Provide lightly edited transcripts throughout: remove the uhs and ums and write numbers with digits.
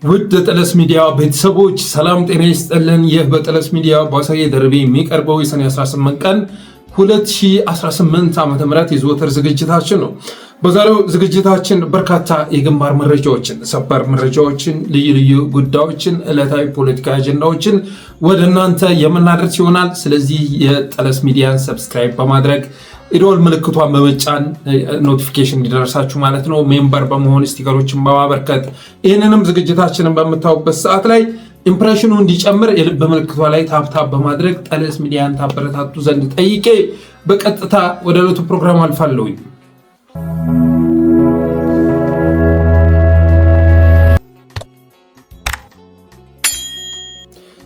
ውድ ጠለስ ሚዲያ ቤተሰቦች ሰላም ጤና ይስጥልን። ይህ በጠለስ ሚዲያ በአሳየ ደርቤ የሚቀርበው የሰኔ 18 ቀን 2018 ዓ.ም የዘወትር ዝግጅታችን ነው። በዛሬው ዝግጅታችን በርካታ የግንባር መረጃዎችን፣ ሰበር መረጃዎችን፣ ልዩ ልዩ ጉዳዮችን፣ ዕለታዊ ፖለቲካዊ አጀንዳዎችን ወደ እናንተ የምናደርስ ይሆናል። ስለዚህ የጠለስ ሚዲያን ሰብስክራይብ በማድረግ ኢዶል ምልክቷን በመጫን ኖቲፊኬሽን እንዲደርሳችሁ ማለት ነው። ሜምበር በመሆን ስቲከሮችን በማበርከት ይህንንም ዝግጅታችንን በምታዩበት ሰዓት ላይ ኢምፕሬሽኑ እንዲጨምር የልብ ምልክቷ ላይ ታፕታፕ በማድረግ ጠለስ ሚዲያን ታበረታቱ ዘንድ ጠይቄ በቀጥታ ወደ ዕለቱ ፕሮግራም አልፋለሁኝ።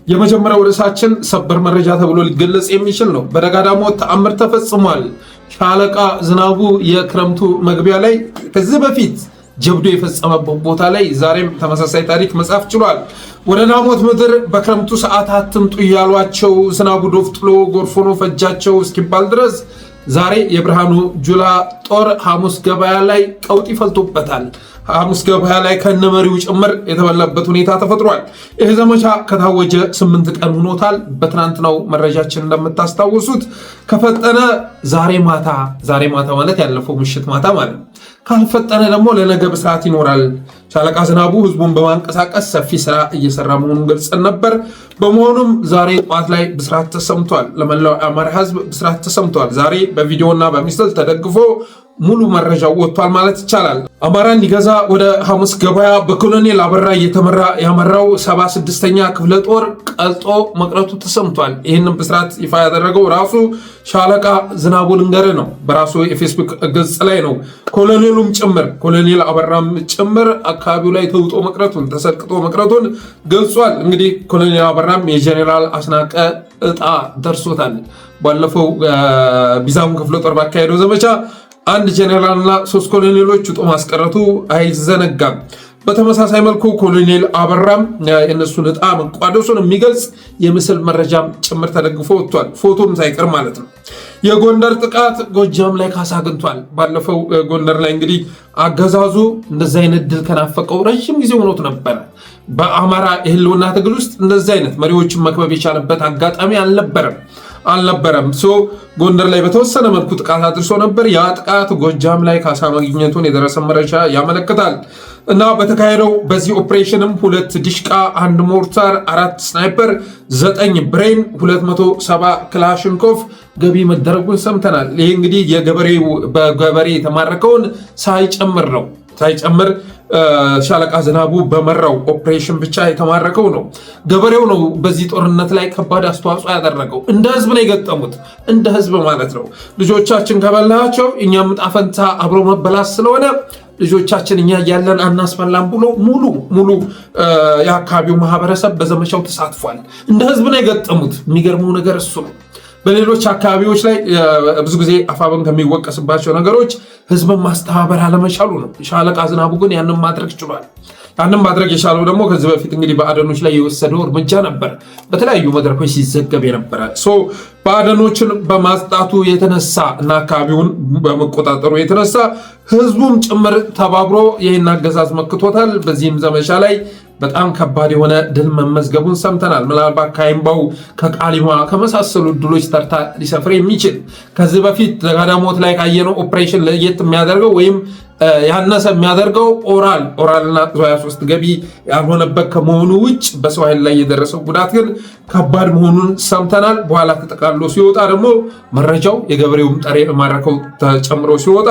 የመጀመሪያው ርዕሳችን ሰበር መረጃ ተብሎ ሊገለጽ የሚችል ነው። በደጋዳሞት ተአምር ተፈጽሟል። ሻለቃ ዝናቡ የክረምቱ መግቢያ ላይ ከዚህ በፊት ጀብዶ የፈጸመበት ቦታ ላይ ዛሬም ተመሳሳይ ታሪክ መጻፍ ችሏል። ወደ ዳሞት ምድር በክረምቱ ሰዓታት ትምጡ እያሏቸው ዝናቡ ዶፍ ጥሎ ጎርፎኖ ፈጃቸው እስኪባል ድረስ ዛሬ የብርሃኑ ጁላ ጦር ሐሙስ ገበያ ላይ ቀውጢ ፈልቶበታል። ሐሙስ ገበያ ላይ ከነመሪው ጭምር የተበላበት ሁኔታ ተፈጥሯል። ይህ ዘመቻ ከታወጀ 8 ቀን ሆኖታል። በትናንትናው መረጃችን እንደምታስታውሱት ከፈጠነ ዛሬ ማታ ማለት ያለፈው ምሽት ማታ ማለት ነው። ካልፈጠነ ደግሞ ለነገ ብስራት ይኖራል። ሻለቃ ዝናቡ ህዝቡን በማንቀሳቀስ ሰፊ ስራ እየሰራ መሆኑን ገልጸን ነበር። በመሆኑም ዛሬ ጠዋት ላይ ብስራት ተሰምቷል። ለመላው አማራ ህዝብ ብስራት ተሰምቷል። ዛሬ በቪዲዮና በሚስል ተደግፎ ሙሉ መረጃው ወጥቷል ማለት ይቻላል። አማራን ሊገዛ ወደ ሐሙስ ገበያ በኮሎኔል አበራ እየተመራ ያመራው 76ኛ ክፍለ ጦር ቀልጦ መቅረቱ ተሰምቷል። ይህንን ብስራት ይፋ ያደረገው ራሱ ሻለቃ ዝናቡ ልንገር ነው። በራሱ የፌስቡክ ገጽ ላይ ነው። ኮሎኔሉም ጭምር ኮሎኔል አበራም ጭምር አካባቢው ላይ ተውጦ መቅረቱን ተሰቅጦ መቅረቱን ገልጿል። እንግዲህ ኮሎኔል አበራም የጄኔራል አስናቀ እጣ ደርሶታል። ባለፈው ቢዛሙ ክፍለ ጦር ባካሄደው ዘመቻ አንድ ጄኔራልና 3 ኮሎኔሎች ውጦ ማስቀረቱ አይዘነጋም። በተመሳሳይ መልኩ ኮሎኔል አበራም የነሱን እጣ መቋደሱን የሚገልጽ የምስል መረጃም ጭምር ተደግፎ ወጥቷል። ፎቶም ሳይቀር ማለት ነው። የጎንደር ጥቃት ጎጃም ላይ ካሳ አግኝቷል። ባለፈው ጎንደር ላይ እንግዲህ አገዛዙ እንደዚህ አይነት ድል ከናፈቀው ረጅም ጊዜ ሆኖት ነበረ። በአማራ የህልውና ትግል ውስጥ እንደዚህ አይነት መሪዎችን መክበብ የቻለበት አጋጣሚ አልነበረም። ጎንደር ላይ በተወሰነ መልኩ ጥቃት አድርሶ ነበር። ያ ጥቃት ጎጃም ላይ ካሳ ማግኘቱን የደረሰ መረጃ ያመለክታል። እና በተካሄደው በዚህ ኦፕሬሽንም 2 ዲሽቃ፣ 1 ሞርታር፣ 4 ስናይፐር፣ 9 ብሬን፣ 270 ክላሽንኮቭ ገቢ መደረጉን ሰምተናል። ይህ እንግዲህ በገበሬ የተማረከውን ሳይጨምር ሻለቃ ዝናቡ በመራው ኦፕሬሽን ብቻ የተማረከው ነው። ገበሬው ነው በዚህ ጦርነት ላይ ከባድ አስተዋጽኦ ያደረገው። እንደ ህዝብ ነው የገጠሙት፣ እንደ ህዝብ ማለት ነው። ልጆቻችን ከበላቸው እኛም ዕጣ ፈንታ አብሮ መበላት ስለሆነ ልጆቻችን እኛ እያለን አናስበላም ብሎ ሙሉ የአካባቢው ማህበረሰብ በዘመቻው ተሳትፏል። እንደ ህዝብ ነው የገጠሙት። የሚገርመው ነገር እሱ ነው። በሌሎች አካባቢዎች ላይ ብዙ ጊዜ አፋብን ከሚወቀስባቸው ነገሮች ህዝብን ማስተባበር አለመቻሉ ነው። ሻለቃ ዝናቡ ግን ያንን ማድረግ ችሏል። ያንን ማድረግ የቻለው ደግሞ ከዚህ በፊት እንግዲህ በአደኖች ላይ የወሰደው እርምጃ ነበር፣ በተለያዩ መድረኮች ሲዘገብ የነበረ በአደኖችን በማጽዳቱ የተነሳ እና አካባቢውን በመቆጣጠሩ የተነሳ ህዝቡም ጭምር ተባብሮ ይህን አገዛዝ መክቶታል። በዚህም ዘመቻ ላይ በጣም ከባድ የሆነ ድል መመዝገቡን ሰምተናል። ምናልባት ከአይምባው ከቃሊማ ከመሳሰሉ ድሎች ተርታ ሊሰፍር የሚችል ከዚህ በፊት ደጋዳሞት ላይ ካየነው ኦፕሬሽን ለየት የሚያደርገው ወይም ያነሰ የሚያደርገው ኦራልና 23 ገቢ ያልሆነበት ከመሆኑ ውጭ በሰው ኃይል ላይ የደረሰው ጉዳት ግን ከባድ መሆኑን ሰምተናል። በኋላ ተጠቃሎ ሲወጣ ደግሞ መረጃው የገበሬውም ጠሬ ማረከው ተጨምሮ ሲወጣ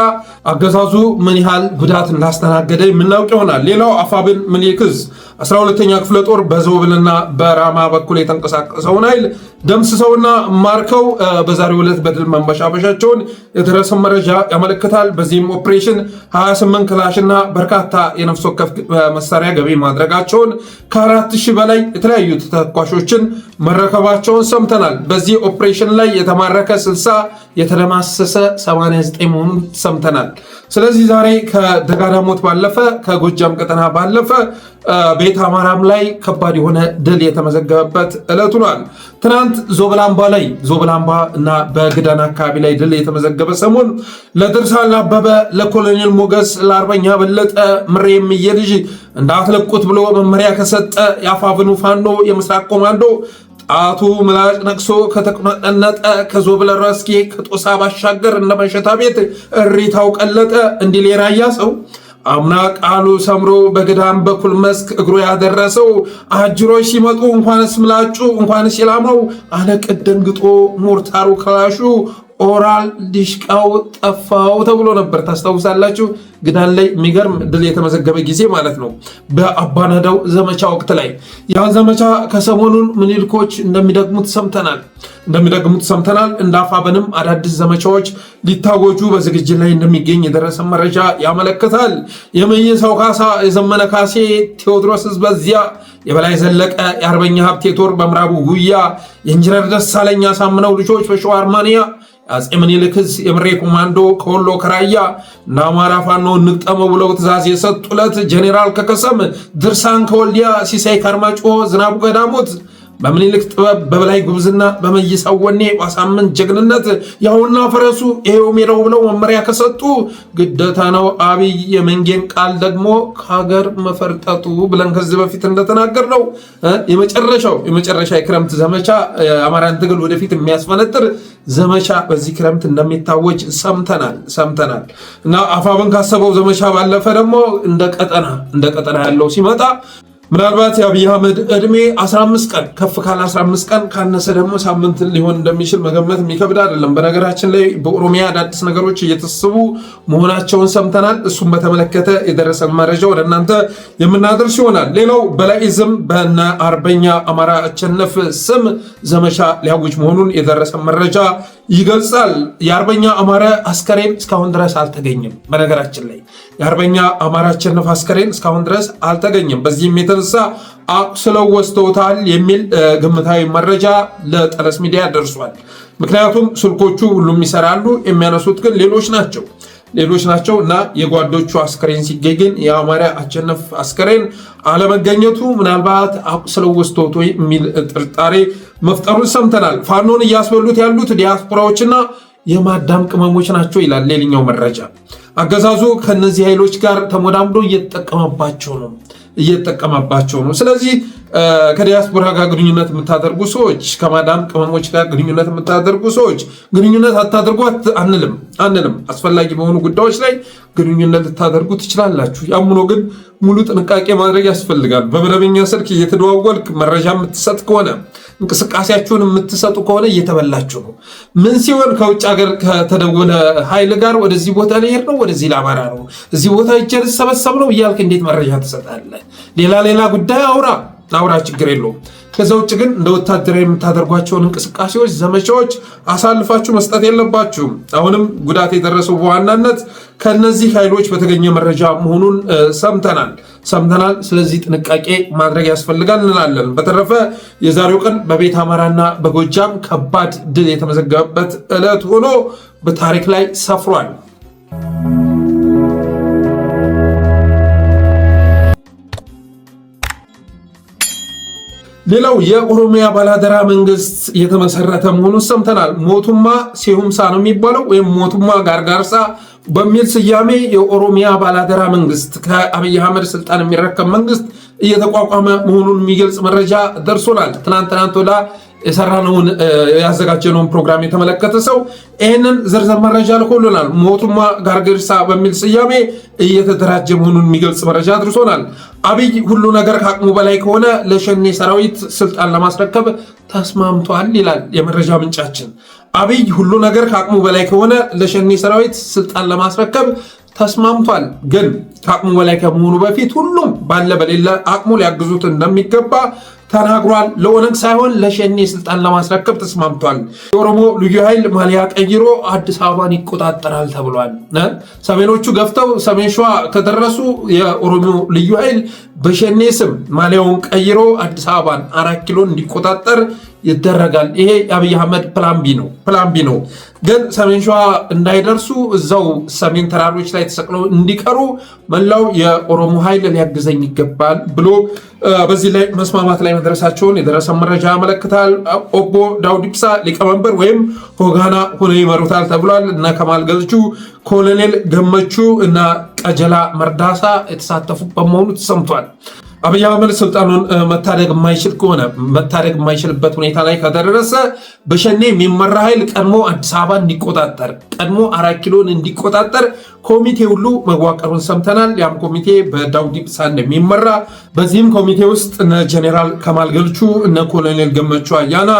አገዛዙ ምን ያህል ጉዳት እንዳስተናገደ የምናውቅ ይሆናል። ሌላው አፋብን ምኒልክዝ 12ኛ ክፍለ ጦር በዞብልና በራማ በኩል የተንቀሳቀሰውን ኃይል ደምስሰውና ማርከው በዛሬው ዕለት በድል መንበሻበሻቸውን የደረሰ መረጃ ያመለክታል። በዚህም ኦፕሬሽን 28 ክላሽና በርካታ የነፍስ ወከፍ መሳሪያ ገቢ ማድረጋቸውን ከ4000 በላይ የተለያዩ ተተኳሾችን መረከባቸውን ሰምተናል። በዚህ ኦፕሬሽን ላይ የተማረከ 60 የተደማሰሰ 89 መሆኑን ሰምተናል። ስለዚህ ዛሬ ከደጋዳሞት ባለፈ ከጎጃም ቀጠና ባለፈ ቤት አማራም ላይ ከባድ የሆነ ድል የተመዘገበበት ዕለት ሆኗል። ትናንት ዞብላምባ እና በግዳን አካባቢ ላይ ድል የተመዘገበ ሰሞን ለድርሳን አበበ ለኮሎኔል ሞገስ ለአርበኛ በለጠ ምሬ የሚየልጅ እንዳትለቁት ብሎ መመሪያ ከሰጠ የአፋብኑ ፋኖ የምስራቅ ኮማንዶ ጣቱ ምላጭ ነክሶ ከተቆነጠነጠ ከዞብለ ረስኪ ከጦሳ ባሻገር እነ መሸታ ቤት እሪታው ቀለጠ እንዲል የራያ ሰው አምና ቃሉ ሰምሮ በግዳም በኩል መስክ እግሮ ያደረሰው አጅሮች ሲመጡ እንኳንስ ምላጩ እንኳንስ ኢላማው አለቅት ደንግጦ ሞርታሩ ክላሹ ኦራል ዲሽቃው ጠፋው ተብሎ ነበር። ታስታውሳላችሁ? ግዳን ላይ የሚገርም ድል የተመዘገበ ጊዜ ማለት ነው። በአባናዳው ዘመቻ ወቅት ላይ ያን ዘመቻ ከሰሞኑን ምኒልኮች እንደሚደግሙት ሰምተናል። እንደ አፋብንም አዳዲስ ዘመቻዎች ሊታወጁ በዝግጅት ላይ እንደሚገኝ የደረሰ መረጃ ያመለክታል። የመይሳው ካሳ፣ የዘመነ ካሴ፣ ቴዎድሮስ በዚያ፣ የበላይ ዘለቀ፣ የአርበኛ ሀብቴ ቶር በምዕራቡ ጉያ፣ የኢንጂነር ደሳለኝ አሳምነው ልጆች በሸዋ አርማንያ፣ አጼ ምኒልክ ዕዝ የምሬ ኮማንዶ ከወሎ ከራያ እና አማራ ፋኖ እንቅጠመው ብለው ትእዛዝ የሰጡለት ጄኔራል ከከሰም፣ ድርሳን ከወልዲያ፣ ሲሳይ ከአርማጭሆ፣ ዝናቡ ከዳሞት በምኒልክ ጥበብ በበላይ ጉብዝና በመይሳው ወኔ ባሳምን ጀግንነት ያውና ፈረሱ ይሄው ሜዳው ብለው መመሪያ ከሰጡ ግዴታ ነው አብይ የመንጌን ቃል ደግሞ ከሀገር መፈርጠጡ ብለን ከዚህ በፊት እንደተናገር ነው። የመጨረሻ የክረምት ዘመቻ አማራን ትግል ወደፊት የሚያስፈነጥር ዘመቻ በዚህ ክረምት እንደሚታወጅ ሰምተናል እና አፋብን ካሰበው ዘመቻ ባለፈ ደግሞ እንደ ቀጠና ያለው ሲመጣ ምናልባት የአብይ አህመድ እድሜ 15 ቀን ከፍ ካለ 15 ቀን ካነሰ ደግሞ ሳምንት ሊሆን እንደሚችል መገመት የሚከብድ አይደለም። በነገራችን ላይ በኦሮሚያ አዳዲስ ነገሮች እየተሰቡ መሆናቸውን ሰምተናል። እሱም በተመለከተ የደረሰን መረጃ ወደ እናንተ የምናደርስ ይሆናል። ሌላው በላይዝም በእነ አርበኛ አማራ አቸነፍ ስም ዘመቻ ሊያውጅ መሆኑን የደረሰ መረጃ ይገልጻል። የአርበኛ አማራ አስከሬን እስካሁን ድረስ አልተገኘም። በነገራችን ላይ የአርበኛ አማራ አቸነፍ አስከሬን እስካሁን ድረስ አልተገኘም። በዚህም የተነሳ አቁስለው ወስደውታል የሚል ግምታዊ መረጃ ለጠለስ ሚዲያ ደርሷል። ምክንያቱም ስልኮቹ ሁሉም ይሰራሉ፣ የሚያነሱት ግን ሌሎች ናቸው እና የጓዶቹ አስከሬን ሲገኝ ግን የአማራ አቸነፍ አስከሬን አለመገኘቱ ምናልባት አቁስለው ወስደውት የሚል ጥርጣሬ መፍጠሩን ሰምተናል። ፋኖን እያስበሉት ያሉት ዲያስፖራዎችና የማዳም ቅመሞች ናቸው ይላል ሌላኛው መረጃ። አገዛዙ ከነዚህ ኃይሎች ጋር ተሞዳምዶ እየተጠቀመባቸው ነው። ስለዚህ ከዲያስፖራ ጋር ግንኙነት የምታደርጉ ሰዎች፣ ከማዳም ቅመሞች ጋር ግንኙነት የምታደርጉ ሰዎች ግንኙነት አታደርጉ አንልም። አስፈላጊ በሆኑ ጉዳዮች ላይ ግንኙነት ልታደርጉ ትችላላችሁ። ያምኖ ግን ሙሉ ጥንቃቄ ማድረግ ያስፈልጋል። በመደበኛ ስልክ እየተደዋወልክ መረጃ የምትሰጥ ከሆነ እንቅስቃሴያችሁን የምትሰጡ ከሆነ እየተበላችሁ ነው። ምን ሲሆን ከውጭ ሀገር ከተደወለ ኃይል ጋር ወደዚህ ቦታ ልሄድ ነው፣ ወደዚህ ላማራ ነው፣ እዚህ ቦታ እጀር ሰበሰብ ነው እያልክ እንዴት መረጃ ትሰጣለህ? ሌላ ጉዳይ አውራ፣ ችግር የለውም። ከዛ ውጭ ግን እንደ ወታደራዊ የምታደርጓቸውን እንቅስቃሴዎች፣ ዘመቻዎች አሳልፋችሁ መስጠት የለባችሁም። አሁንም ጉዳት የደረሰው በዋናነት ከነዚህ ኃይሎች በተገኘ መረጃ መሆኑን ሰምተናል። ስለዚህ ጥንቃቄ ማድረግ ያስፈልጋል እንላለን። በተረፈ የዛሬው ቀን በቤት አማራና በጎጃም ከባድ ድል የተመዘገበበት ዕለት ሆኖ በታሪክ ላይ ሰፍሯል። ሌላው የኦሮሚያ ባላደራ መንግስት የተመሰረተ መሆኑን ሰምተናል። ሞቱማ ሴሁምሳ ነው የሚባለው ወይም ሞቱማ ጋርጋርሳ በሚል ስያሜ የኦሮሚያ ባላደራ መንግስት ከአብይ አህመድ ስልጣን የሚረከብ መንግስት እየተቋቋመ መሆኑን የሚገልጽ መረጃ ደርሶናል። ትናንት ወዳ የሰራነውን ያዘጋጀነውን ፕሮግራም የተመለከተ ሰው ይህንን ዝርዝር መረጃ ልኮልናል። ሞቱማ ጋርጋርሳ በሚል ስያሜ እየተደራጀ መሆኑን የሚገልጽ መረጃ አድርሶናል። አብይ ሁሉ ነገር ከአቅሙ በላይ ከሆነ ለሸኔ ሰራዊት ስልጣን ለማስረከብ ተስማምቷል ይላል የመረጃ ምንጫችን። አብይ ሁሉ ነገር ከአቅሙ በላይ ከሆነ ለሸኔ ሰራዊት ስልጣን ለማስረከብ ተስማምቷል። ግን ከአቅሙ በላይ ከመሆኑ በፊት ሁሉም ባለ በሌለ አቅሙ ሊያግዙት እንደሚገባ ተናግሯል። ለኦነግ ሳይሆን ለሸኔ ስልጣን ለማስረከብ ተስማምቷል። የኦሮሞ ልዩ ኃይል ማሊያ ቀይሮ አዲስ አበባን ይቆጣጠራል ተብሏል። ሰሜኖቹ ገፍተው ሰሜን ሸዋ ከደረሱ የኦሮሞ ልዩ ኃይል በሸኔ ስም ማሊያውን ቀይሮ አዲስ አበባን 4 ኪሎን እንዲቆጣጠር ይደረጋል። ይሄ የአብይ አህመድ ፕላን ቢ ነው። ግን ሰሜን ሸዋ እንዳይደርሱ እዛው ሰሜን ተራሮች ላይ ተሰቅለው እንዲቀሩ መላው የኦሮሞ ኃይል ሊያግዘኝ ይገባል ብሎ በዚህ ላይ መስማማት ላይ መድረሳቸውን የደረሰ መረጃ ያመለክታል። ኦቦ ዳውድ ኢብሳ ሊቀመንበር ወይም ሆጋና ሆነው ይመሩታል ተብሏል። እና ከማል ገልቹ፣ ኮሎኔል ገመቹ እና ቀጀላ መርዳሳ የተሳተፉበት መሆኑ ተሰምቷል። አብይ አህመድ ስልጣኑን መታደግ የማይችልበት ሁኔታ ላይ ከተደረሰ በሸኔ የሚመራ ኃይል ቀድሞ አዲስ አበባ እንዲቆጣጠር ቀድሞ 4 ኪሎን እንዲቆጣጠር ኮሚቴ ሁሉ መዋቀሩን ሰምተናል። ያም ኮሚቴ በዳውድ ኢብሳ እንደሚመራ በዚህም ኮሚቴ ውስጥ እነ ጄኔራል ከማል ገልቹ እነ ኮሎኔል ገመቹ አያና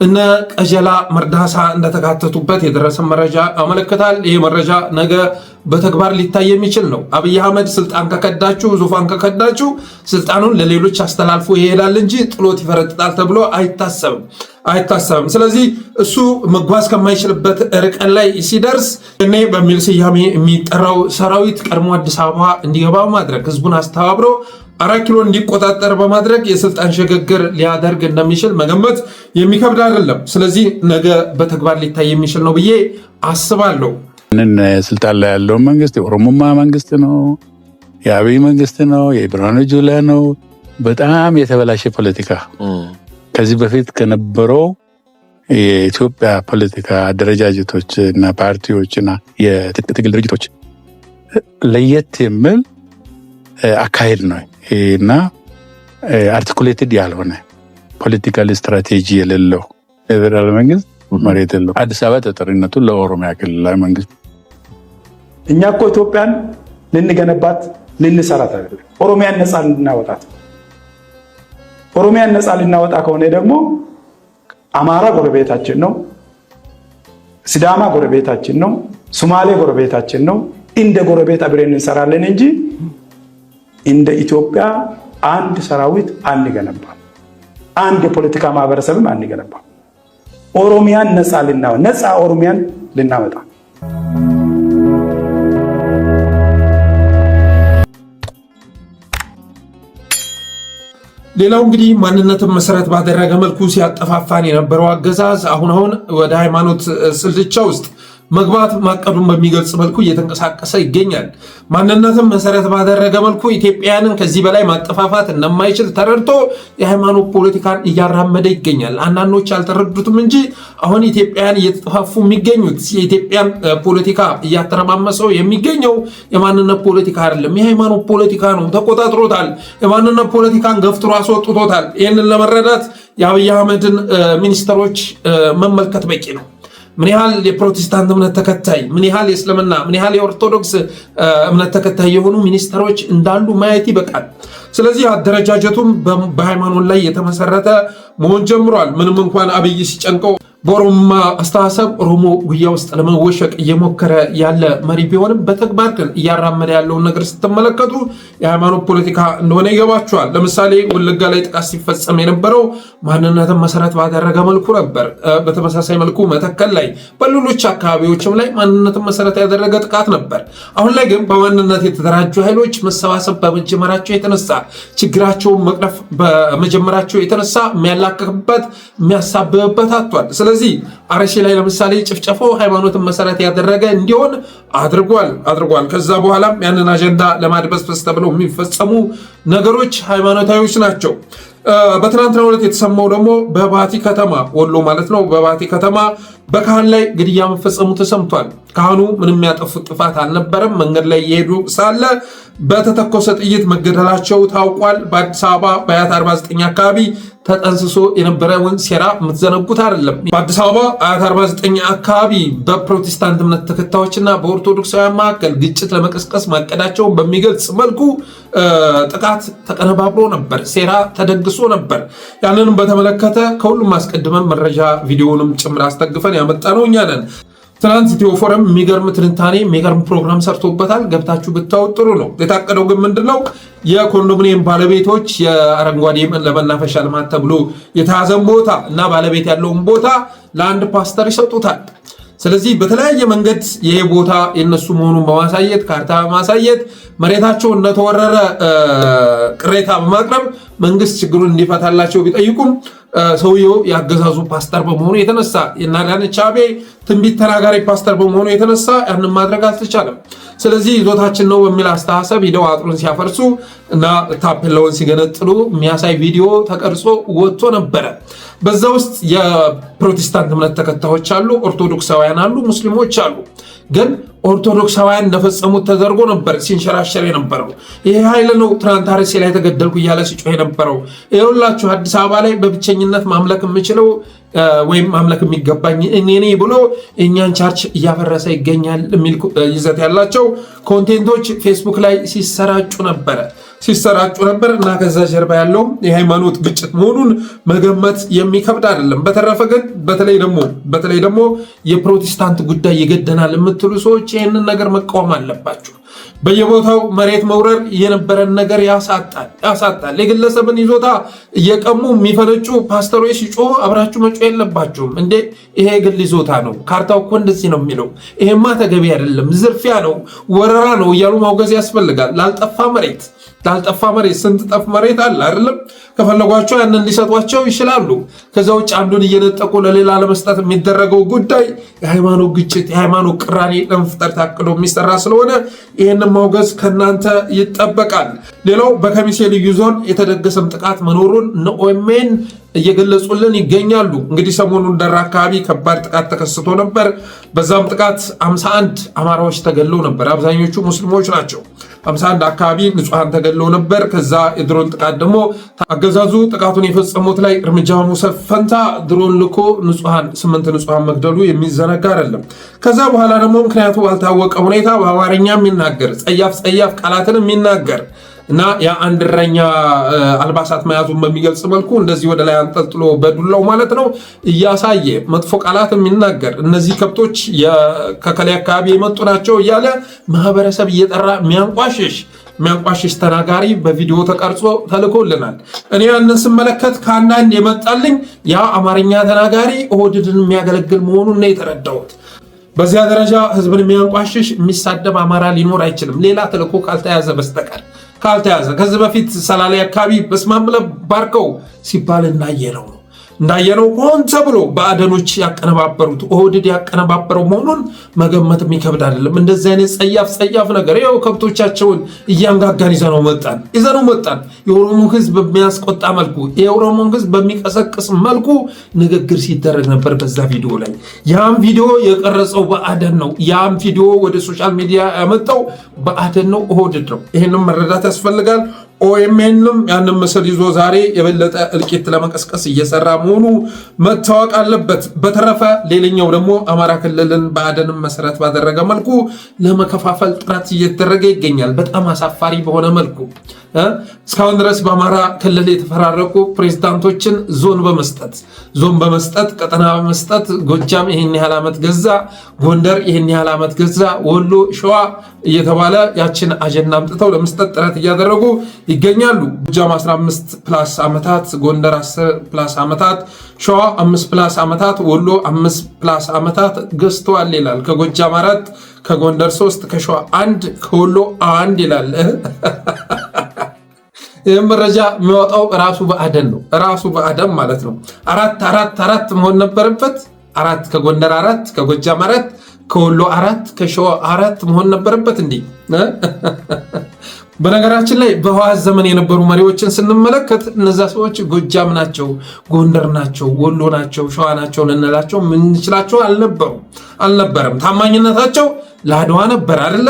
እነ ቀጀላ መርዳሳ እንደተካተቱበት የደረሰ መረጃ ያመለክታል። ይህ መረጃ ነገ በተግባር ሊታይ የሚችል ነው። አብይ አህመድ ስልጣን ከከዳችሁ ዙፋን ከከዳችሁ ስልጣኑን ለሌሎች አስተላልፎ ይሄዳል እንጂ ጥሎት ይፈረጥጣል ተብሎ አይታሰብም። ስለዚህ እሱ መጓዝ ከማይችልበት ርቀት ላይ ሲደርስ እኔ በሚል ስያሜ የሚጠራው ሰራዊት ቀድሞ አዲስ አበባ እንዲገባ ማድረግ ህዝቡን አስተባብሮ 4 ኪሎ እንዲቆጣጠር በማድረግ የስልጣን ሽግግር ሊያደርግ እንደሚችል መገመት የሚከብድ አይደለም። ስለዚህ ነገ በተግባር ሊታይ የሚችል ነው ብዬ አስባለሁ። ስልጣን ላይ ያለው መንግስት የኦሮሞማ መንግስት ነው፣ የአብይ መንግስት ነው፣ የብርሃኑ ጁላ ነው። በጣም የተበላሸ ፖለቲካ ከዚህ በፊት ከነበረው የኢትዮጵያ ፖለቲካ አደረጃጀቶች እና ፓርቲዎች እና የትጥቅ ትግል ድርጅቶች ለየት የሚል አካሄድ ነው እና አርቲኩሌትድ ያልሆነ ፖለቲካል ስትራቴጂ የሌለው የፌደራል መንግስት መሬት የለው። አዲስ አበባ ተጠሪነቱ ለኦሮሚያ ክልላዊ መንግስት። እኛ እኮ ኢትዮጵያን ልንገነባት ልንሰራት አይደለም፣ ኦሮሚያን ነፃ ልናወጣት። ኦሮሚያን ነፃ ልናወጣ ከሆነ ደግሞ አማራ ጎረቤታችን ነው፣ ሲዳማ ጎረቤታችን ነው፣ ሶማሌ ጎረቤታችን ነው። እንደ ጎረቤት አብረን እንሰራለን እንጂ እንደ ኢትዮጵያ አንድ ሰራዊት አንገነባም፣ አንድ የፖለቲካ ማህበረሰብም አንገነባም። ኦሮሚያን ነፃ ኦሮሚያን ልናወጣ። ሌላው እንግዲህ ማንነትን መሰረት ባደረገ መልኩ ሲያጠፋፋን የነበረው አገዛዝ አሁን ወደ ሃይማኖት ስልቻ ውስጥ መግባት ማቀዱን በሚገልጽ መልኩ እየተንቀሳቀሰ ይገኛል። ማንነትን መሰረት ባደረገ መልኩ ኢትዮጵያውያንን ከዚህ በላይ ማጠፋፋት እንደማይችል ተረድቶ የሃይማኖት ፖለቲካን እያራመደ ይገኛል። አንዳንዶች አልተረዱትም እንጂ አሁን ኢትዮጵያውያን እየተጠፋፉ የሚገኙት የኢትዮጵያን ፖለቲካ እያተረማመሰው የሚገኘው የማንነት ፖለቲካ አይደለም፣ የሃይማኖት ፖለቲካ ነው። ተቆጣጥሮታል። የማንነት ፖለቲካን ገፍትሮ አስወጥቶታል። ይህንን ለመረዳት የአብይ አህመድን ሚኒስትሮች መመልከት በቂ ነው። ምን ያህል የፕሮቴስታንት እምነት ተከታይ፣ ምን ያህል የእስልምና፣ ምን ያህል የኦርቶዶክስ እምነት ተከታይ የሆኑ ሚኒስትሮች እንዳሉ ማየት ይበቃል። ስለዚህ አደረጃጀቱም በሃይማኖት ላይ የተመሰረተ መሆን ጀምሯል። ምንም እንኳን አብይ ሲጨንቀው በኦሮሞ አስተሳሰብ ኦሮሞ ጉያ ውስጥ ለመወሸቅ እየሞከረ ያለ መሪ ቢሆንም በተግባር ግን እያራመደ ያለውን ነገር ስትመለከቱ የሃይማኖት ፖለቲካ እንደሆነ ይገባቸዋል። ለምሳሌ ወለጋ ላይ ጥቃት ሲፈጸም የነበረው ማንነትን መሰረት ባደረገ መልኩ ነበር። በተመሳሳይ መልኩ መተከል ላይ፣ በሌሎች አካባቢዎችም ላይ ማንነትን መሰረት ያደረገ ጥቃት ነበር። አሁን ላይ ግን በማንነት የተደራጁ ኃይሎች መሰባሰብ በመጀመራቸው የተነሳ ችግራቸውን መቅረፍ በመጀመራቸው የተነሳ የሚያላቅቅበት የሚያሳብብበት አጥቷል። ስለዚህ አርሲ ላይ ለምሳሌ ጭፍጨፋው ሃይማኖትን መሰረት ያደረገ እንዲሆን አድርጓል። ከዛ በኋላም ያንን አጀንዳ ለማድበስበስ ተብለው የሚፈጸሙ ነገሮች ሃይማኖታዊዎች ናቸው። በትናንትናው ዕለት የተሰማው ደግሞ በባቲ ከተማ ወሎ ማለት ነው። በባቲ ከተማ በካህን ላይ ግድያ መፈጸሙ ተሰምቷል። ካህኑ ምንም ያጠፉት ጥፋት አልነበረም። መንገድ ላይ እየሄዱ ሳለ በተተኮሰ ጥይት መገደላቸው ታውቋል። በአዲስ አበባ በአያት 49 አካባቢ ተጠንስሶ የነበረውን ሴራ የምትዘነጉት አይደለም። በአዲስ አበባ አያት 49 አካባቢ በፕሮቴስታንት እምነት ተከታዮችና በኦርቶዶክሳውያን መካከል ግጭት ለመቀስቀስ ማቀዳቸውን በሚገልጽ መልኩ ጥቃት ተቀነባብሮ ነበር፣ ሴራ ተደግሶ ነበር። ያንንም በተመለከተ ከሁሉም አስቀድመን መረጃ ቪዲዮንም ጭምር አስደግፈን ያመጣነው እኛ ነን። ትናንት ኢትዮ ፎረም የሚገርም ትንታኔ የሚገርም ፕሮግራም ሰርቶበታል። ገብታችሁ ብታዩት ጥሩ ነው። የታቀደው ግን ምንድነው? የኮንዶሚኒየም ባለቤቶች የአረንጓዴ ለመናፈሻ ልማት ተብሎ የተያዘን ቦታ እና ባለቤት ያለውን ቦታ ለአንድ ፓስተር ይሰጡታል። ስለዚህ በተለያየ መንገድ ይሄ ቦታ የነሱ መሆኑን በማሳየት ካርታ በማሳየት መሬታቸው እንደተወረረ ቅሬታ በማቅረብ መንግስት ችግሩን እንዲፈታላቸው ቢጠይቁም ሰውየው ያገዛዙ ፓስተር በመሆኑ የተነሳ የአዳነች አቤቤ ትንቢት ተናጋሪ ፓስተር በመሆኑ የተነሳ ያንን ማድረግ አልተቻለም። ስለዚህ ይዞታችን ነው በሚል አስተሳሰብ ሂደው አጥሩን ሲያፈርሱ እና ታፔላውን ሲገነጥሉ የሚያሳይ ቪዲዮ ተቀርጾ ወጥቶ ነበረ። በዛ ውስጥ የፕሮቴስታንት እምነት ተከታዮች አሉ፣ ኦርቶዶክሳውያን አሉ፣ ሙስሊሞች አሉ። ግን ኦርቶዶክሳውያን እንደፈጸሙት ተደርጎ ነበር ሲንሸራሸር የነበረው። ይሄ ኃይል ነው ትናንት አርሲ ላይ ተገደልኩ እያለ ሲጮህ የነበረው። ይኸውላችሁ አዲስ አበባ ላይ በብቸኝነት ማምለክ የምችለው ወይም ማምለክ የሚገባኝ እኔ ነኝ ብሎ እኛን ቸርች እያፈረሰ ይገኛል የሚል ይዘት ያላቸው ኮንቴንቶች ፌስቡክ ላይ ሲሰራጩ ነበር እና ከዛ ጀርባ ያለው የሃይማኖት ግጭት መሆኑን መገመት የሚከብድ አይደለም። በተረፈ ግን በተለይ ደግሞ የፕሮቴስታንት ጉዳይ ይገደናል የምትሉ ሰዎች ይህንን ነገር መቃወም አለባችሁ። በየቦታው መሬት መውረር የነበረን ነገር ያሳጣል። የግለሰብን ይዞታ እየቀሙ የሚፈነጩ ፓስተሮች ሲጮሁ አብራችሁ መጮህ የለባችሁም። እንዴ ይሄ ግል ይዞታ ነው፣ ካርታው እኮ እንደዚህ ነው የሚለው፣ ይሄማ ተገቢ አይደለም፣ ዝርፊያ ነው፣ ወረራ ነው እያሉ ማውገዝ ያስፈልጋል። ላልጠፋ መሬት ስንት ጠፍ መሬት አለ አይደለም? ከፈለጓቸው ያንን ሊሰጧቸው ይችላሉ። ከዛ ውጭ አንዱን እየነጠቁ ለሌላ ለመስጠት የሚደረገው ጉዳይ የሃይማኖት ግጭት፣ የሃይማኖት ቅራኔ ለመፍጠር ታቅዶ የሚሰራ ስለሆነ ይህንን ማውገዝ ከእናንተ ይጠበቃል። ሌላው በከሚሴ ልዩ ዞን የተደገሰም ጥቃት መኖሩን ኦኤምኤን እየገለጹልን ይገኛሉ። እንግዲህ ሰሞኑን ደራ አካባቢ ከባድ ጥቃት ተከስቶ ነበር። በዛም ጥቃት 51 አማራዎች ተገለው ነበር። አብዛኞቹ ሙስሊሞች ናቸው። 51 አካባቢ ንጹሐን ተገለው ነበር። ከዛ የድሮን ጥቃት ደግሞ አገዛዙ ጥቃቱን የፈጸሙት ላይ እርምጃ መውሰድ ፈንታ ድሮን ልኮ 8 ንጹሐን መግደሉ የሚዘነጋ አይደለም። ከዛ በኋላ ደግሞ ምክንያቱ ባልታወቀ ሁኔታ በአማርኛ የሚናገር ጸያፍ ቃላትን የሚናገር እና የአንድ እረኛ አልባሳት መያዙን በሚገልጽ መልኩ እንደዚህ ወደ ላይ አንጠልጥሎ በዱላው ማለት ነው እያሳየ መጥፎ ቃላት የሚናገር እነዚህ ከብቶች ከከላይ አካባቢ የመጡ ናቸው እያለ ማህበረሰብ እየጠራ የሚያንቋሽሽ ተናጋሪ በቪዲዮ ተቀርጾ ተልኮልናል። እኔ ያንን ስመለከት ከአንዳንድ የመጣልኝ ያ አማርኛ ተናጋሪ ኦህዴድን የሚያገለግል መሆኑን ነው የተረዳሁት። በዚያ ደረጃ ህዝብን የሚያንቋሽሽ የሚሳደብ አማራ ሊኖር አይችልም፣ ሌላ ተልኮ ካልተያዘ በስተቀር ከዚህ በፊት ሰላሌ አካባቢ በስማም ብለው ባርከው ሲባል እንዳየነው ሆን ተብሎ በአደኖች ያቀነባበሩት ኦህዴድ ያቀነባበረው መሆኑን መገመት የሚከብድ አይደለም። እንደዚህ አይነት ጸያፍ ነገር ይኸው ከብቶቻቸውን እያንጋጋን ይዘነው መጣን። የኦሮሞ ህዝብ በሚያስቆጣ መልኩ የኦሮሞ ህዝብ በሚቀሰቅስ መልኩ ንግግር ሲደረግ ነበር በዛ ቪዲዮ ላይ። ያም ቪዲዮ የቀረጸው በአደን ነው። ያም ቪዲዮ ወደ ሶሻል ሚዲያ ያመጣው በአደን ነው፣ ኦህዴድ ነው። ይህንም መረዳት ያስፈልጋል። ኦኤምኤንም ያንን ምስል ይዞ ዛሬ የበለጠ እልቂት ለመቀስቀስ እየሰራ መሆኑ መታወቅ አለበት። በተረፈ ሌላኛው ደግሞ አማራ ክልልን በአደንም መሰረት ባደረገ መልኩ ለመከፋፈል ጥረት እየተደረገ ይገኛል። በጣም አሳፋሪ በሆነ መልኩ እስካሁን ድረስ በአማራ ክልል የተፈራረቁ ፕሬዝዳንቶችን ዞን በመስጠት ቀጠና በመስጠት ጎጃም ይህን ያህል ዓመት ገዛ፣ ጎንደር ይህን ያህል ዓመት ገዛ፣ ወሎ፣ ሸዋ እየተባለ ያችን አጀንዳ አምጥተው ለመስጠት ጥረት እያደረጉ ይገኛሉ። ጎጃም 15+ ዓመታት፣ ጎንደር 10+ ዓመታት፣ ሸዋ 5+ ዓመታት፣ ወሎ 5+ ዓመታት ገዝተዋል ይላል። ከጎጃም 4፣ ከጎንደር 3፣ ከሸዋ 1፣ ከወሎ 1 ይላል። ይህ መረጃ የሚወጣው ራሱ በአደን ማለት ነው። አራት መሆን ነበረበት። 4 ከጎንደር 4 ከጎጃም 4 ከወሎ 4 ከሸዋ 4 መሆን ነበረበት። እንዲህ በነገራችን ላይ በህወሓት ዘመን የነበሩ መሪዎችን ስንመለከት እነዛ ሰዎች ጎጃም ናቸው፣ ጎንደር ናቸው፣ ወሎ ናቸው፣ ሸዋ ናቸው ልንላቸው ምንችላቸው አልነበረም። ታማኝነታቸው ለአድዋ ነበር አይደለ?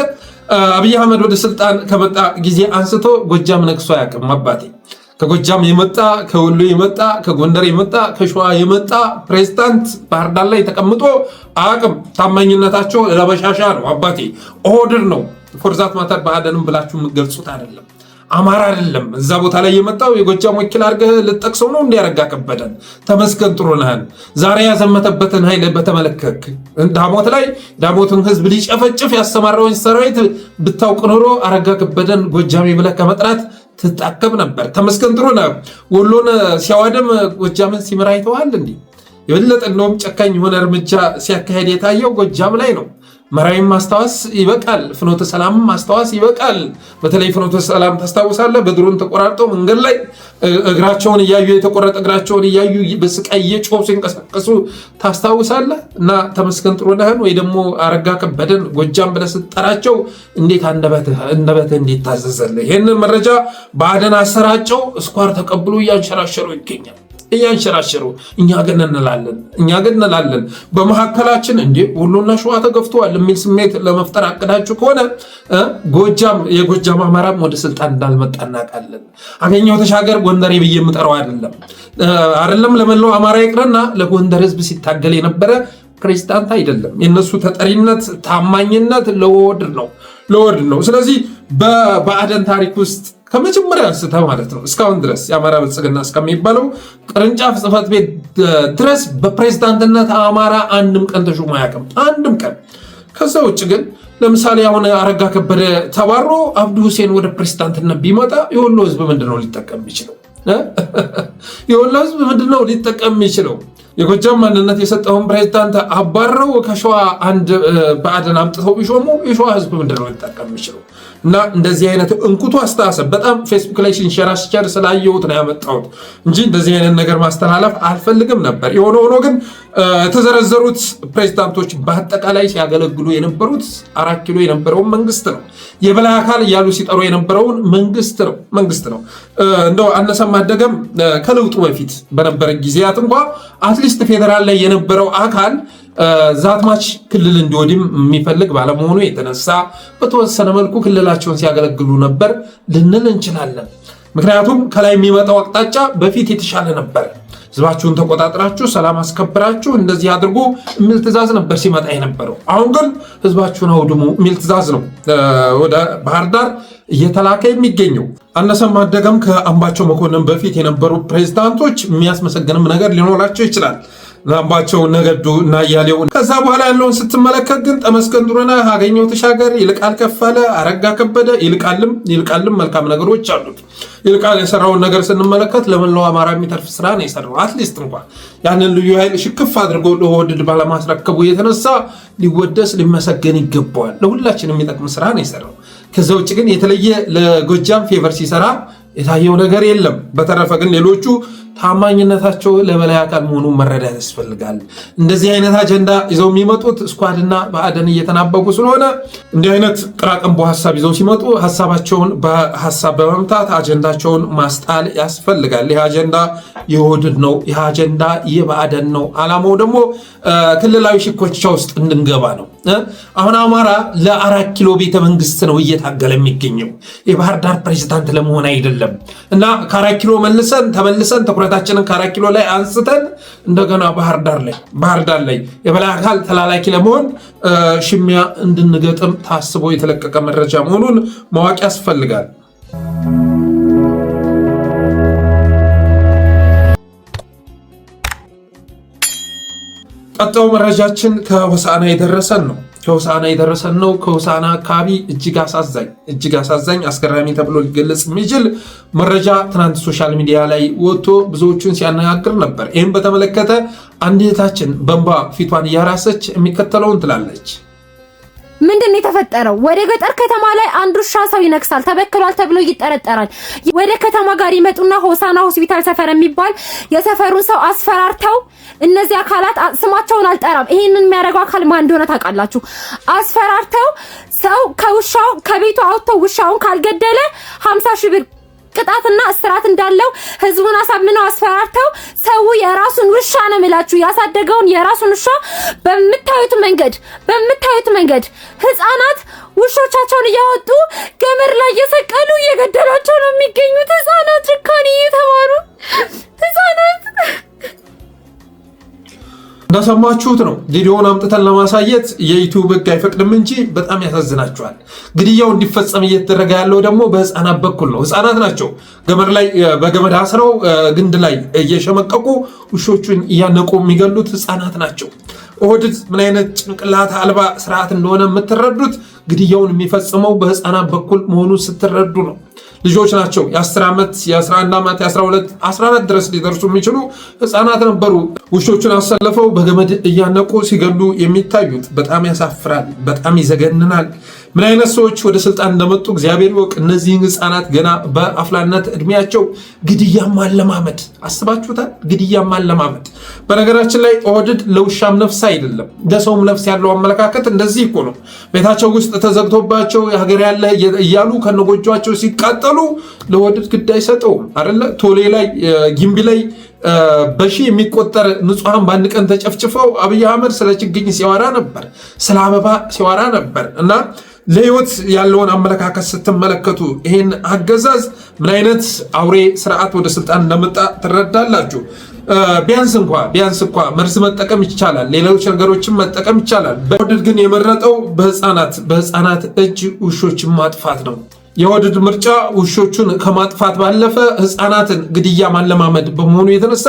አብይ አህመድ ወደ ስልጣን ከመጣ ጊዜ አንስቶ ጎጃም ነግሶ አያውቅም። አባቴ ከጎጃም የመጣ ከወሎ የመጣ ከጎንደር የመጣ ከሸዋ የመጣ ፕሬዝዳንት ባህር ዳር ላይ ተቀምጦ አያውቅም። ታማኝነታቸው ለበሻሻ ነው። አባቴ ኦህዴድ ነው። ፎርዛት ማተር በአደንም ብላችሁ የምትገልጹት አይደለም፣ አማራ አይደለም። እዛ ቦታ ላይ የመጣው የጎጃም ወኪል አድርገህ ልጠቅሰው ነው እንዲያረጋ ከበደን። ተመስገን ጥሩነህን ዛሬ ያዘመተበትን ኃይል በተመለከክ ዳሞት ላይ ዳሞትን ህዝብ ሊጨፈጭፍ ያሰማራውን ሰራዊት ብታውቅ ኖሮ አረጋ ከበደን ጎጃሜ ብለህ ከመጥራት ትጣቀብ ነበር። ተመስገን ጥሩነህ ወሎን ሲያዋደም ጎጃምን ሲመራ አይተዋል። እንዲህ የበለጠ እንደውም ጨካኝ የሆነ እርምጃ ሲያካሄድ የታየው ጎጃም ላይ ነው። መራዊም ማስታወስ ይበቃል፣ ፍኖተ ሰላም ማስታወስ ይበቃል። በተለይ ፍኖተ ሰላም ታስታውሳለህ? በድሮን ተቆራርጠው መንገድ ላይ እግራቸውን እያዩ የተቆረጠ እግራቸውን እያዩ በስቃይ እየጮሁ ሲንቀሳቀሱ ታስታውሳለህ? እና ተመስገን ጥሩነህን ወይ ደግሞ አረጋ ከበደን ጎጃም ብለህ ስትጠራቸው እንዴት አንደበትህ እንዴት ታዘዘልህ? ይህንን መረጃ በአደን አሰራጨው፣ እስኳር ተቀብሎ እያንሸራሸሩ ይገኛል። እያንሸራሸሩ እኛ ግን እንላለን በመካከላችን እንዴ ወሎና ሸዋ ተገፍተዋል የሚል ስሜት ለመፍጠር አቅዳችሁ ከሆነ የጎጃም አማራም ወደ ስልጣን እንዳልመጣ እናውቃለን። አገኘሁ ተሻገር ጎንደሬ ብዬ የምጠራው አይደለም ለመላው አማራ ይቅርና ለጎንደር ህዝብ ሲታገል የነበረ ፕሬዝዳንት አይደለም። የነሱ ተጠሪነት ታማኝነት ለወድር ነው። ስለዚህ በአደን ታሪክ ውስጥ ከመጀመሪያ አንስተ ማለት ነው እስካሁን ድረስ የአማራ ብልጽግና እስከሚባለው ቅርንጫፍ ጽህፈት ቤት ድረስ በፕሬዝዳንትነት አማራ አንድም ቀን ተሾሞ አያውቅም። አንድም ቀን። ከዛ ውጭ ግን ለምሳሌ አሁን አረጋ ከበደ ተባሮ አብዱ ሁሴን ወደ ፕሬዝዳንትነት ቢመጣ የወሎ ህዝብ ምንድነው ሊጠቀም የሚችለው? የወሎ ህዝብ ምንድነው ሊጠቀም የሚችለው? የጎጃም ማንነት የሰጠውን ፕሬዝዳንት አባረው ከሸዋ አንድ በአደን አምጥተው ቢሾሙ የሸዋ ህዝብ ምንድነው ሊጠቀም የሚችለው? እና እንደዚህ አይነት እንኩቱ አስተሳሰብ በጣም ፌስቡክ ላይ ሲንሸራሸር ስላየሁት ነው ያመጣሁት እንጂ እንደዚህ አይነት ነገር ማስተላለፍ አልፈልግም ነበር። የሆነ ሆኖ ግን የተዘረዘሩት ፕሬዝዳንቶች በአጠቃላይ ሲያገለግሉ የነበሩት 4 ኪሎ የነበረውን መንግስት ነው። የበላይ አካል እያሉ ሲጠሩ የነበረውን መንግስት ነው። እንደው አነሰም አደገም ከለውጡ በፊት በነበረ ጊዜያት እንኳ አትሊስት ፌደራል ላይ የነበረው አካል ዛትማች ክልል እንዲወድም የሚፈልግ ባለመሆኑ የተነሳ በተወሰነ መልኩ ክልላቸውን ሲያገለግሉ ነበር ልንል እንችላለን። ምክንያቱም ከላይ የሚመጣው አቅጣጫ በፊት የተሻለ ነበር። ህዝባችሁን ተቆጣጥራችሁ ሰላም አስከብራችሁ እንደዚህ አድርጎ የሚል ትእዛዝ ነበር ሲመጣ የነበረው። አሁን ግን ህዝባችሁን አውድሙ የሚል ትእዛዝ ነው ወደ ባህር ዳር እየተላከ የሚገኘው። አነሰም አደገም ከአምባቸው መኮንን በፊት የነበሩ ፕሬዝዳንቶች የሚያስመሰግንም ነገር ሊኖራቸው ይችላል። አምባቸው ነገዱ እና እያሌው። ከዛ በኋላ ያለውን ስትመለከት ግን ተመስገን ጥሩነህ፣ አገኘሁ ተሻገር፣ ይልቃል ከፋለ፣ አረጋ ከበደ፣ ይልቃልም መልካም ነገሮች አሉት። ይልቃል የሰራውን ነገር ስንመለከት ለመላው አማራ የሚተርፍ ስራ ነው የሰራው። አትሊስት እንኳን ያንን ልዩ ኃይል ሽክፍ አድርጎ ለወድድ ባለማስረከቡ የተነሳ ሊወደስ ሊመሰገን ይገባዋል። ለሁላችን የሚጠቅም ስራ ነው የሰራው። ከዛ ውጭ ግን የተለየ ለጎጃም ፌቨር ሲሰራ የታየው ነገር የለም። በተረፈ ግን ሌሎቹ ታማኝነታቸው ለበላይ አካል መሆኑን መረዳት ያስፈልጋል። እንደዚህ አይነት አጀንዳ ይዘው የሚመጡት ስኳድና በአደን እየተናበቡ ስለሆነ እንዲህ አይነት ቅራቅንቦ ሀሳብ ይዘው ሲመጡ ሀሳባቸውን በሀሳብ በመምታት አጀንዳቸውን ማስጣል ያስፈልጋል። ይህ አጀንዳ የወድድ ነው። ይህ አጀንዳ የበአደን ነው። አላማው ደግሞ ክልላዊ ሽኮቻ ውስጥ እንድንገባ ነው። አሁን አማራ ለ4 ኪሎ ቤተ መንግስት ነው እየታገለ የሚገኘው የባህር ዳር ፕሬዝዳንት ለመሆን አይደለም። እና ከ4 ኪሎ ተመልሰን ትኩረታችንን ከ4 ኪሎ ላይ አንስተን እንደገና ባህር ዳር ላይ የበላይ አካል ተላላኪ ለመሆን ሽሚያ እንድንገጥም ታስቦ የተለቀቀ መረጃ መሆኑን ማወቅ ያስፈልጋል። ቀጣዩ መረጃችን ከሆሳዕና የደረሰን ነው። ከሆሳዕና አካባቢ እጅግ አሳዛኝ አስገራሚ ተብሎ ሊገለጽ የሚችል መረጃ ትናንት ሶሻል ሚዲያ ላይ ወጥቶ ብዙዎቹን ሲያነጋግር ነበር። ይህም በተመለከተ አንድ እህታችን በእንባ ፊቷን እያራሰች የሚከተለውን ትላለች። ምንድን ነው የተፈጠረው? ወደ ገጠር ከተማ ላይ አንድ ውሻ ሰው ይነክሳል ተበክሏል ተብሎ ይጠረጠራል። ወደ ከተማ ጋር ይመጡና ሆሳዕና ሆስፒታል ሰፈር የሚባል የሰፈሩን ሰው አስፈራርተው፣ እነዚህ አካላት ስማቸውን አልጠራም፣ ይሄንን የሚያደርገው አካል ማን እንደሆነ ታውቃላችሁ። አስፈራርተው ሰው ከቤቱ አውጥተው ውሻውን ካልገደለ 50 ሺህ ብር ቅጣትና እስራት እንዳለው ህዝቡን አሳምነው አስፈራርተው ሰው የራሱን ውሻ ነው የምላችሁ ያሳደገውን የራሱን ውሻ በምታዩት መንገድ ህፃናት ውሾቻቸውን እያወጡ ገመድ ላይ እየሰቀሉ እየገደሏቸው ነው የሚገኙት። ህፃናት ጭካኔ እየተማሩ ህፃናት እንደሰማችሁት ነው። ቪዲዮውን አምጥተን ለማሳየት የዩቲዩብ ህግ አይፈቅድም እንጂ በጣም ያሳዝናችኋል። ግድያው እንዲፈጸም እየተደረገ ያለው ደግሞ በህፃናት በኩል ነው። ህፃናት ናቸው ገመድ ላይ በገመድ አስረው ግንድ ላይ እየሸመቀቁ ውሾቹን እያነቁ የሚገሉት ህፃናት ናቸው። ኦህዴድ ምን አይነት ጭንቅላት አልባ ስርዓት እንደሆነ የምትረዱት ግድያውን የሚፈጽመው በህፃናት በኩል መሆኑን ስትረዱ ነው። ልጆች ናቸው። የ10 ዓመት የ11 ዓመት የ12 14 ድረስ ሊደርሱ የሚችሉ ህፃናት ነበሩ። ውሾቹን አሰልፈው በገመድ እያነቁ ሲገሉ የሚታዩት በጣም ያሳፍራል፣ በጣም ይዘገንናል። ምን አይነት ሰዎች ወደ ስልጣን እንደመጡ እግዚአብሔር ይወቅ። እነዚህን ህፃናት ገና በአፍላነት እድሜያቸው ግድያ ማለማመድ አስባችሁታል? ግድያ ማለማመድ። በነገራችን ላይ ኦህዴድ ለውሻም ነፍስ አይደለም ለሰውም ነፍስ ያለው አመለካከት እንደዚህ እኮ ነው። ቤታቸው ውስጥ ተዘግቶባቸው የሀገር ያለ እያሉ ከነጎጇቸው ሲቃጠሉ ለኦህዴድ ግድ አይሰጠውም አይደለ? ቶሌ ላይ ጊምቢ ላይ በሺ የሚቆጠር ንጹሃን በአንድ ቀን ተጨፍጭፈው አብይ አህመድ ስለ ችግኝ ሲያወራ ነበር፣ ስለ አበባ ሲያወራ ነበር። እና ለህይወት ያለውን አመለካከት ስትመለከቱ ይሄን አገዛዝ ምን አይነት አውሬ ስርዓት ወደ ስልጣን እንደመጣ ትረዳላችሁ። ቢያንስ እንኳ መርዝ መጠቀም ይቻላል፣ ሌሎች ነገሮችን መጠቀም ይቻላል። በወደድ ግን የመረጠው በህፃናት እጅ ውሾችን ማጥፋት ነው። የወደድ ምርጫ ውሾቹን ከማጥፋት ባለፈ ህፃናትን ግድያ ማለማመድ በመሆኑ የተነሳ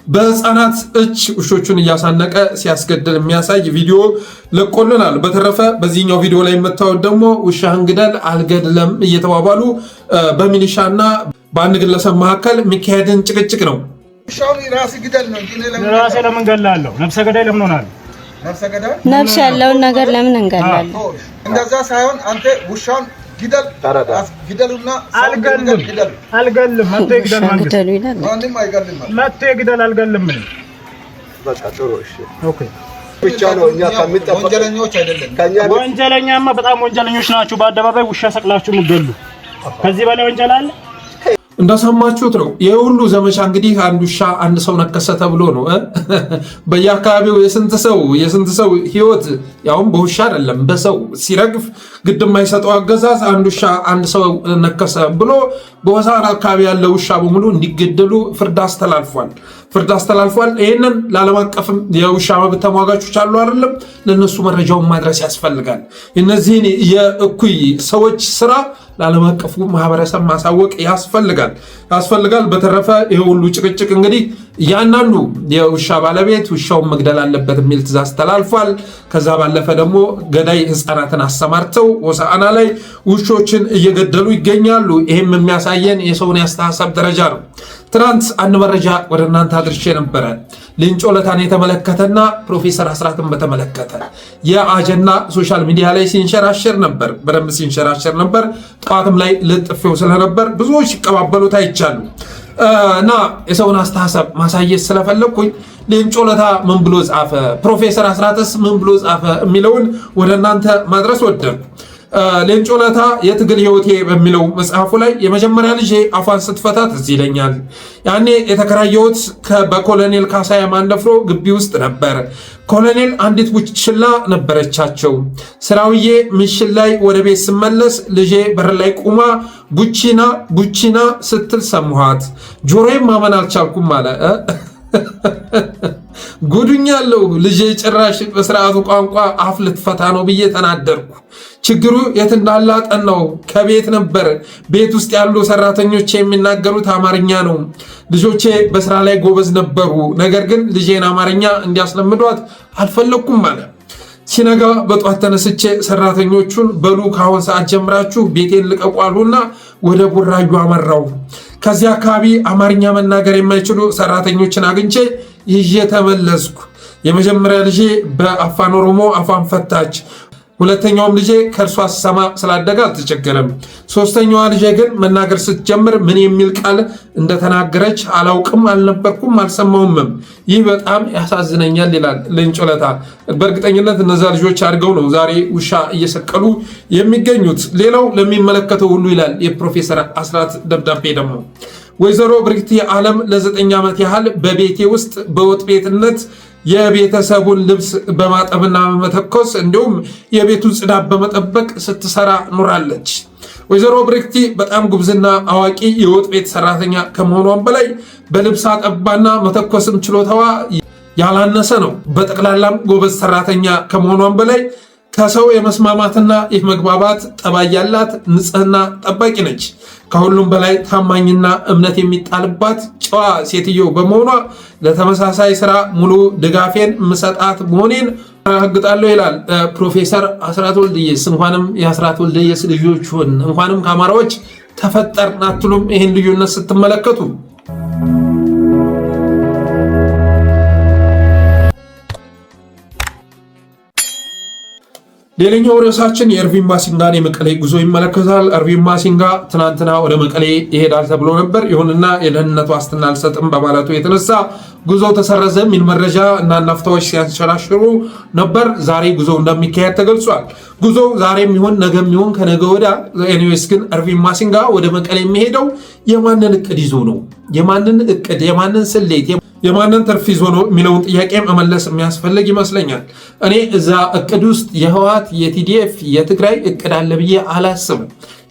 በህፃናት እጅ ውሾቹን እያሳነቀ ሲያስገድል የሚያሳይ ቪዲዮ ለቆልናል። በተረፈ በዚህኛው ቪዲዮ ላይ የምታዩት ደግሞ ውሻህን ግደል አልገድለም እየተባባሉ በሚሊሻና በአንድ ግለሰብ መካከል የሚካሄድን ጭቅጭቅ ነው። ራሴ ለምን ገላለሁ? ነፍሰ ገዳይ ለምን ሆናለሁ? ነፍስ ያለውን ነገር ለምን እንገላለን? እንደዛ ሳይሆን አንተ ውሻን ግደሉና አልገልም መጥቶ ይግደል መንግስት ማንም አይገልም መጥቶ ይግደል አልገልም ምን በቃ ጥሩ እሺ ኦኬ ብቻ ነው። እኛ ወንጀለኞች አይደለም። ወንጀለኛማ በጣም ወንጀለኞች ናችሁ። በአደባባይ ውሻ ሰቅላችሁ ምገሉ ከዚህ በላይ ወንጀል አለ? እንደሰማችሁት ነው። የሁሉ ዘመቻ እንግዲህ አንድ ውሻ አንድ ሰው ነከሰ ተብሎ ነው። በየአካባቢው የስንት ሰው ህይወት ያውም በውሻ አይደለም በሰው ሲረግፍ ግድ የማይሰጠው አገዛዝ አንድ ውሻ አንድ ሰው ነከሰ ብሎ በሆሳዕና አካባቢ ያለ ውሻ በሙሉ እንዲገደሉ ፍርድ አስተላልፏል። ይህንን ለዓለም አቀፍም የውሻ መብት ተሟጋቾች አሉ አይደለም፣ ለነሱ መረጃውን ማድረስ ያስፈልጋል። እነዚህን የእኩይ ሰዎች ስራ ለዓለም አቀፉ ማህበረሰብ ማሳወቅ ያስፈልጋል። በተረፈ ይሄ ሁሉ ጭቅጭቅ እንግዲህ እያንዳንዱ የውሻ ባለቤት ውሻውን መግደል አለበት የሚል ትእዛዝ ተላልፏል። ከዛ ባለፈ ደግሞ ገዳይ ህፃናትን አሰማርተው ሆሳዕና ላይ ውሾችን እየገደሉ ይገኛሉ። ይህም የሚያሳየን የሰውን ያስተሳሰብ ደረጃ ነው። ትናንት አንድ መረጃ ወደ እናንተ አድርሼ ነበረ። ሌንጮ ለታን የተመለከተና ፕሮፌሰር አስራትን በተመለከተ የአጀንዳ ሶሻል ሚዲያ ላይ በደንብ ሲንሸራሸር ነበር። ጠዋትም ላይ ልጥፌው ስለነበር ብዙዎች ሲቀባበሉት አይቻሉ እና የሰውን አስተሳሰብ ማሳየት ስለፈለግኩኝ ሌንጮ ለታ ምን ብሎ ጻፈ፣ ፕሮፌሰር አስራትስ ምን ብሎ ጻፈ የሚለውን ወደ እናንተ ማድረስ ወደድኩ። ሌንጮ ለታ የትግል ህይወቴ በሚለው መጽሐፉ ላይ የመጀመሪያ ልጄ አፏን ስትፈታ ትዝ ይለኛል። ያኔ የተከራየሁት በኮሎኔል ካሳዬ ማንደፍሮ ግቢ ውስጥ ነበር። ኮሎኔል አንዲት ቡችላ ነበረቻቸው። ስራውዬ ምሽል ላይ ወደ ቤት ስመለስ ልጄ በር ላይ ቁማ ቡቺና ስትል ሰማኋት። ጆሮዬም ማመን አልቻልኩም አለ። ጉዱኛለሁ። ልጄ ጭራሽ በስርዓቱ ቋንቋ አፍ ልትፈታ ነው ብዬ ተናደርኩ። ችግሩ የት እንዳለ አጠናው። ከቤት ነበር። ቤት ውስጥ ያሉ ሰራተኞች የሚናገሩት አማርኛ ነው። ልጆቼ በስራ ላይ ጎበዝ ነበሩ። ነገር ግን ልጄን አማርኛ እንዲያስለምዷት አልፈለኩም ማለት። ሲነጋ በጧት ተነስቼ ሰራተኞቹን በሉ ከአሁን ሰዓት ጀምራችሁ ቤቴን ልቀቁ አሉና ወደ ቡራዩ አመራው። ከዚህ አካባቢ አማርኛ መናገር የማይችሉ ሰራተኞችን አግኝቼ ይዤ ተመለስኩ። የመጀመሪያ ልጄ በአፋን ኦሮሞ አፋን ፈታች። ሁለተኛውም ልጄ ከእርሷ ስሰማ ስላደገ አልተቸገረም። ሶስተኛዋ ልጄ ግን መናገር ስትጀምር ምን የሚል ቃል እንደተናገረች አላውቅም፣ አልነበርኩም፣ አልሰማውምም። ይህ በጣም ያሳዝነኛል ይላል ሌንጮ ለታ። በእርግጠኝነት እነዛ ልጆች አድገው ነው ዛሬ ውሻ እየሰቀሉ የሚገኙት። ሌላው ለሚመለከተው ሁሉ ይላል የፕሮፌሰር አስራት ደብዳቤ ደግሞ ወይዘሮ ብርክቲ ዓለም ለ9 ዓመት ያህል በቤቴ ውስጥ በወጥ ቤትነት የቤተሰቡን ልብስ በማጠብና በመተኮስ እንዲሁም የቤቱን ጽዳት በመጠበቅ ስትሰራ ኑራለች። ወይዘሮ ብርክቲ በጣም ጉብዝና አዋቂ የወጥ ቤት ሰራተኛ ከመሆኗም በላይ በልብስ አጠባና መተኮስም ችሎታዋ ያላነሰ ነው። በጠቅላላም ጎበዝ ሰራተኛ ከመሆኗም በላይ ከሰው የመስማማትና የመግባባት ጠባይ ያላት ንጽህና ጠባቂ ነች። ከሁሉም በላይ ታማኝና እምነት የሚጣልባት ጨዋ ሴትዮ በመሆኗ ለተመሳሳይ ስራ ሙሉ ድጋፌን ምሰጣት መሆኔን አረጋግጣለሁ ይላል ፕሮፌሰር አስራት ወልደየስ። እንኳንም የአስራት ወልደየስ ልጆች ሆን እንኳንም ከአማራዎች ተፈጠርን አትሉም? ይህን ልዩነት ስትመለከቱ ሌላኛው ርዕሳችን የኤርቪን ማሲንጋን የመቀሌ ጉዞ ይመለከታል። ኤርቪን ማሲንጋ ትናንትና ወደ መቀሌ ይሄዳል ተብሎ ነበር። ይሁንና የደህንነት ዋስትና አልሰጥም በማለቱ የተነሳ ጉዞ ተሰረዘ የሚል መረጃ እና ናፍታዎች ሲያንሸራሽሩ ነበር። ዛሬ ጉዞ እንደሚካሄድ ተገልጿል። ጉዞ ዛሬም ይሁን ነገም ይሁን ከነገ ወዲያ ኤኒዌይስ ግን ኤርቪን ማሲንጋ ወደ መቀሌ የሚሄደው የማንን እቅድ ይዞ ነው? የማንን እቅድ፣ የማንን ስሌት፣ የማንን ትርፍ ይዞ ነው የሚለውን ጥያቄ መመለስ የሚያስፈልግ ይመስለኛል። እኔ እዛ እቅድ ውስጥ የህወሓት የቲዲኤፍ የትግራይ እቅድ አለ ብዬ አላስብም።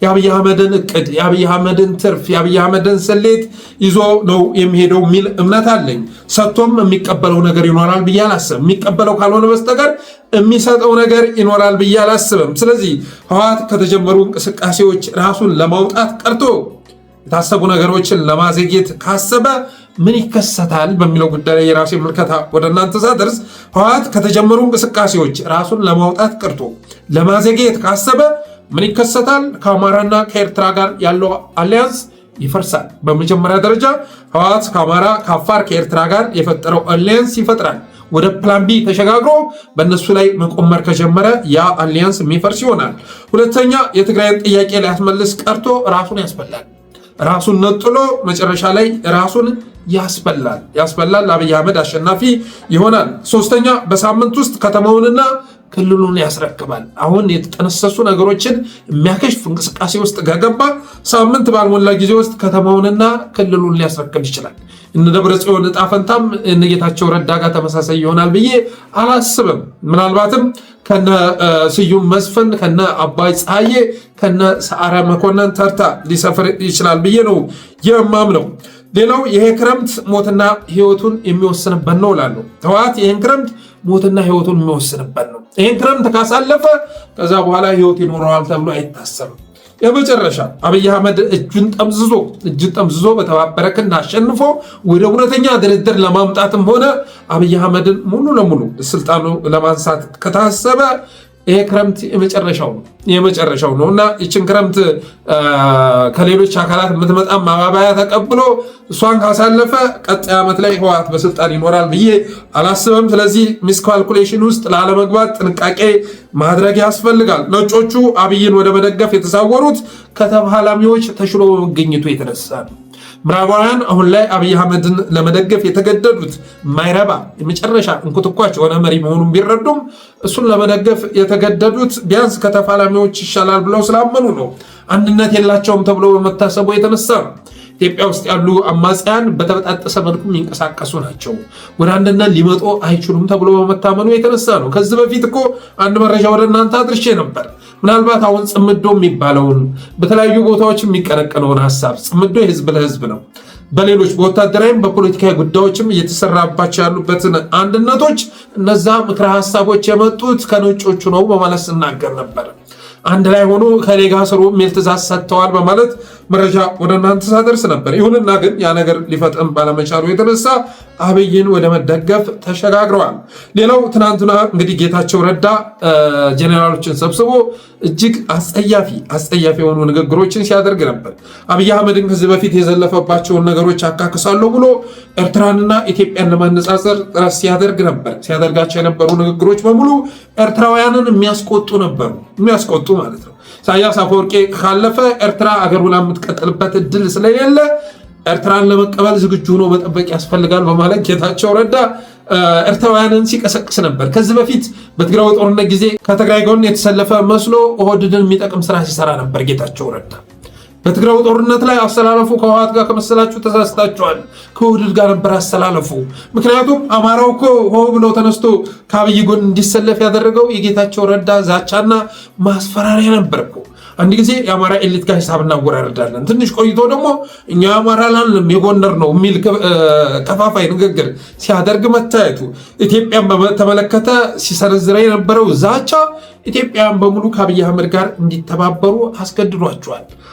የአብይ አህመድን እቅድ፣ የአብይ አህመድን ትርፍ፣ የአብይ አህመድን ስሌት ይዞ ነው የሚሄደው የሚል እምነት አለኝ። ሰጥቶም የሚቀበለው ነገር ይኖራል ብዬ አላስብም። የሚቀበለው ካልሆነ በስተቀር የሚሰጠው ነገር ይኖራል ብዬ አላስብም። ስለዚህ ህወሓት ከተጀመሩ እንቅስቃሴዎች ራሱን ለማውጣት ቀርቶ የታሰቡ ነገሮችን ለማዘግየት ካሰበ ምን ይከሰታል በሚለው ጉዳይ ላይ የራሴ ምልከታ ወደ እናንተ ሳደርስ ህወሓት ከተጀመሩ እንቅስቃሴዎች ራሱን ለማውጣት ቀርቶ ለማዘግየት ካሰበ ምን ይከሰታል? ከአማራና ከኤርትራ ጋር ያለው አሊያንስ ይፈርሳል። በመጀመሪያ ደረጃ ህወሓት ከአማራ፣ ከአፋር፣ ከኤርትራ ጋር የፈጠረው አሊያንስ ይፈጥራል። ወደ ፕላን ቢ ተሸጋግሮ በእነሱ ላይ መቆመር ከጀመረ ያ አሊያንስ የሚፈርስ ይሆናል። ሁለተኛ የትግራይን ጥያቄ ሊያስመልስ ቀርቶ ራሱን ያስበላል። ራሱን ነጥሎ መጨረሻ ላይ ራሱን ያስበላል። አብይ አህመድ አሸናፊ ይሆናል። ሶስተኛ በሳምንት ውስጥ ከተማውንና ክልሉን ያስረክባል። አሁን የተጠነሰሱ ነገሮችን የሚያከሽፍ እንቅስቃሴ ውስጥ ከገባ ሳምንት ባልሞላ ጊዜ ውስጥ ከተማውንና ክልሉን ሊያስረክብ ይችላል። እነ ደብረጽዮን ዕጣ ፈንታም እነ ጌታቸው ረዳ ጋር ተመሳሳይ ይሆናል ብዬ አላስብም። ምናልባትም ከነ ስዩም መስፍን፣ ከነ አባይ ፀሐዬ፣ ከነ ሰዓረ መኮንን ተርታ ሊሰፍር ይችላል ብዬ ነው የማምነው። ሌላው ይሄ ክረምት ሞትና ህይወቱን የሚወስንበት ነው እላለሁ። ህወሓት ይህን ክረምት ሞትና ህይወቱን የሚወስንበት ነው። ይህን ክረምት ካሳለፈ ከዛ በኋላ ህይወት ይኖረዋል ተብሎ አይታሰብም። የመጨረሻ አብይ አህመድ እጁን ጠምዝዞ በተባበረ ክንድ አሸንፎ ወደ እውነተኛ ድርድር ለማምጣትም ሆነ አብይ አህመድን ሙሉ ለሙሉ ስልጣኑ ለማንሳት ከታሰበ ይሄ ክረምት የመጨረሻው ነው እና ይችን ክረምት ከሌሎች አካላት የምትመጣ ማባባያ ተቀብሎ እሷን ካሳለፈ ቀጣይ ዓመት ላይ ህወሓት በስልጣን ይኖራል ብዬ አላስብም። ስለዚህ ሚስካልኩሌሽን ውስጥ ላለመግባት ጥንቃቄ ማድረግ ያስፈልጋል። ነጮቹ አብይን ወደ መደገፍ የተሳወሩት ከተፋላሚዎች ተሽሎ በመገኘቱ የተነሳ ነው። ምዕራባውያን አሁን ላይ አብይ አህመድን ለመደገፍ የተገደዱት ማይረባ የመጨረሻ እንኩትኳች የሆነ መሪ መሆኑን ቢረዱም እሱን ለመደገፍ የተገደዱት ቢያንስ ከተፋላሚዎች ይሻላል ብለው ስላመኑ ነው። አንድነት የላቸውም ተብሎ በመታሰቡ የተነሳ ነው። ኢትዮጵያ ውስጥ ያሉ አማጽያን በተበጣጠሰ መልኩ የሚንቀሳቀሱ ናቸው። ወደ አንድነት ሊመጡ አይችሉም ተብሎ በመታመኑ የተነሳ ነው። ከዚህ በፊት እኮ አንድ መረጃ ወደ እናንተ አድርሼ ነበር። ምናልባት አሁን ጽምዶ የሚባለውን በተለያዩ ቦታዎች የሚቀነቀነውን ሀሳብ ጽምዶ የህዝብ ለህዝብ ነው። በሌሎች በወታደራዊም በፖለቲካዊ ጉዳዮችም እየተሰራባቸው ያሉበትን አንድነቶች እነዛ ምክረ ሀሳቦች የመጡት ከነጮቹ ነው በማለት ስናገር ነበር። አንድ ላይ ሆኖ ከሌጋ ስሩ የሚል ትእዛዝ ሰጥተዋል በማለት መረጃ ወደ እናንተ ሳደርስ ነበር። ይሁንና ግን ያ ነገር ሊፈጥን ባለመቻሉ የተነሳ አብይን ወደ መደገፍ ተሸጋግረዋል። ሌላው ትናንትና እንግዲህ ጌታቸው ረዳ ጄኔራሎችን ሰብስቦ እጅግ አስጸያፊ የሆኑ ንግግሮችን ሲያደርግ ነበር። አብይ አህመድን ከዚህ በፊት የዘለፈባቸውን ነገሮች አካክሳለሁ ብሎ ኤርትራንና ኢትዮጵያን ለማነጻጸር ጥረት ሲያደርግ ነበር። ሲያደርጋቸው የነበሩ ንግግሮች በሙሉ ኤርትራውያንን የሚያስቆጡ ነበሩ። የሚያስቆጡ ማለት ነው። ኢሳያስ አፈወርቂ ካለፈ ኤርትራ አገር ብላ የምትቀጥልበት እድል ስለሌለ ኤርትራን ለመቀበል ዝግጁ ሆኖ መጠበቅ ያስፈልጋል በማለት ጌታቸው ረዳ ኤርትራውያንን ሲቀሰቅስ ነበር። ከዚህ በፊት በትግራይ ጦርነት ጊዜ ከትግራይ ጎን የተሰለፈ መስሎ ኦህዴድን የሚጠቅም ስራ ሲሰራ ነበር ጌታቸው ረዳ። በትግራይ ጦርነት ላይ አስተላለፉ ከህወሓት ጋር ከመሰላችሁ ተሳስታችኋል። ከኦህዴድ ጋር ነበር አስተላለፉ። ምክንያቱም አማራው እኮ ሆ ብሎ ተነስቶ ከአብይ ጎን እንዲሰለፍ ያደረገው የጌታቸው ረዳ ዛቻና ማስፈራሪያ ነበር እኮ። አንድ ጊዜ የአማራ ኤሊት ጋር ሂሳብ እናወራርዳለን፣ ትንሽ ቆይቶ ደግሞ እኛ አማራ ላንም የጎንደር ነው የሚል ከፋፋይ ንግግር ሲያደርግ መታየቱ ኢትዮጵያን በተመለከተ ሲሰነዝረ የነበረው ዛቻ ኢትዮጵያን በሙሉ ከአብይ አህመድ ጋር እንዲተባበሩ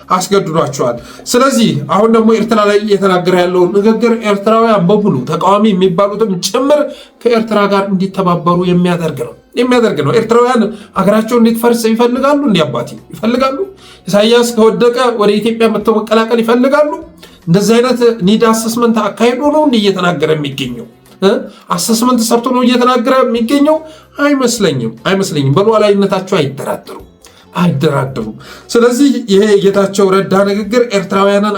አስገድዷቸዋል። ስለዚህ አሁን ደግሞ ኤርትራ ላይ እየተናገረ ያለውን ንግግር ኤርትራውያን በሙሉ ተቃዋሚ የሚባሉትም ጭምር ከኤርትራ ጋር እንዲተባበሩ የሚያደርግ ነው። ኤርትራውያን ሀገራቸው እንዲትፈርስ ይፈልጋሉ። አባቴ ይፈልጋሉ። ኢሳያስ ከወደቀ ወደ ኢትዮጵያ መጥተው መቀላቀል ይፈልጋሉ። እንደዚህ አይነት ኒድ አሰስመንት አካሄዱ ነው እየተናገረ የሚገኘው። አሰስመንት ሰርቶ ነው እየተናገረ የሚገኘው? አይመስለኝም። በሉዓላዊነታቸው አይደራደሩም። ስለዚህ ይሄ የጌታቸው ረዳ ንግግር ኤርትራውያንን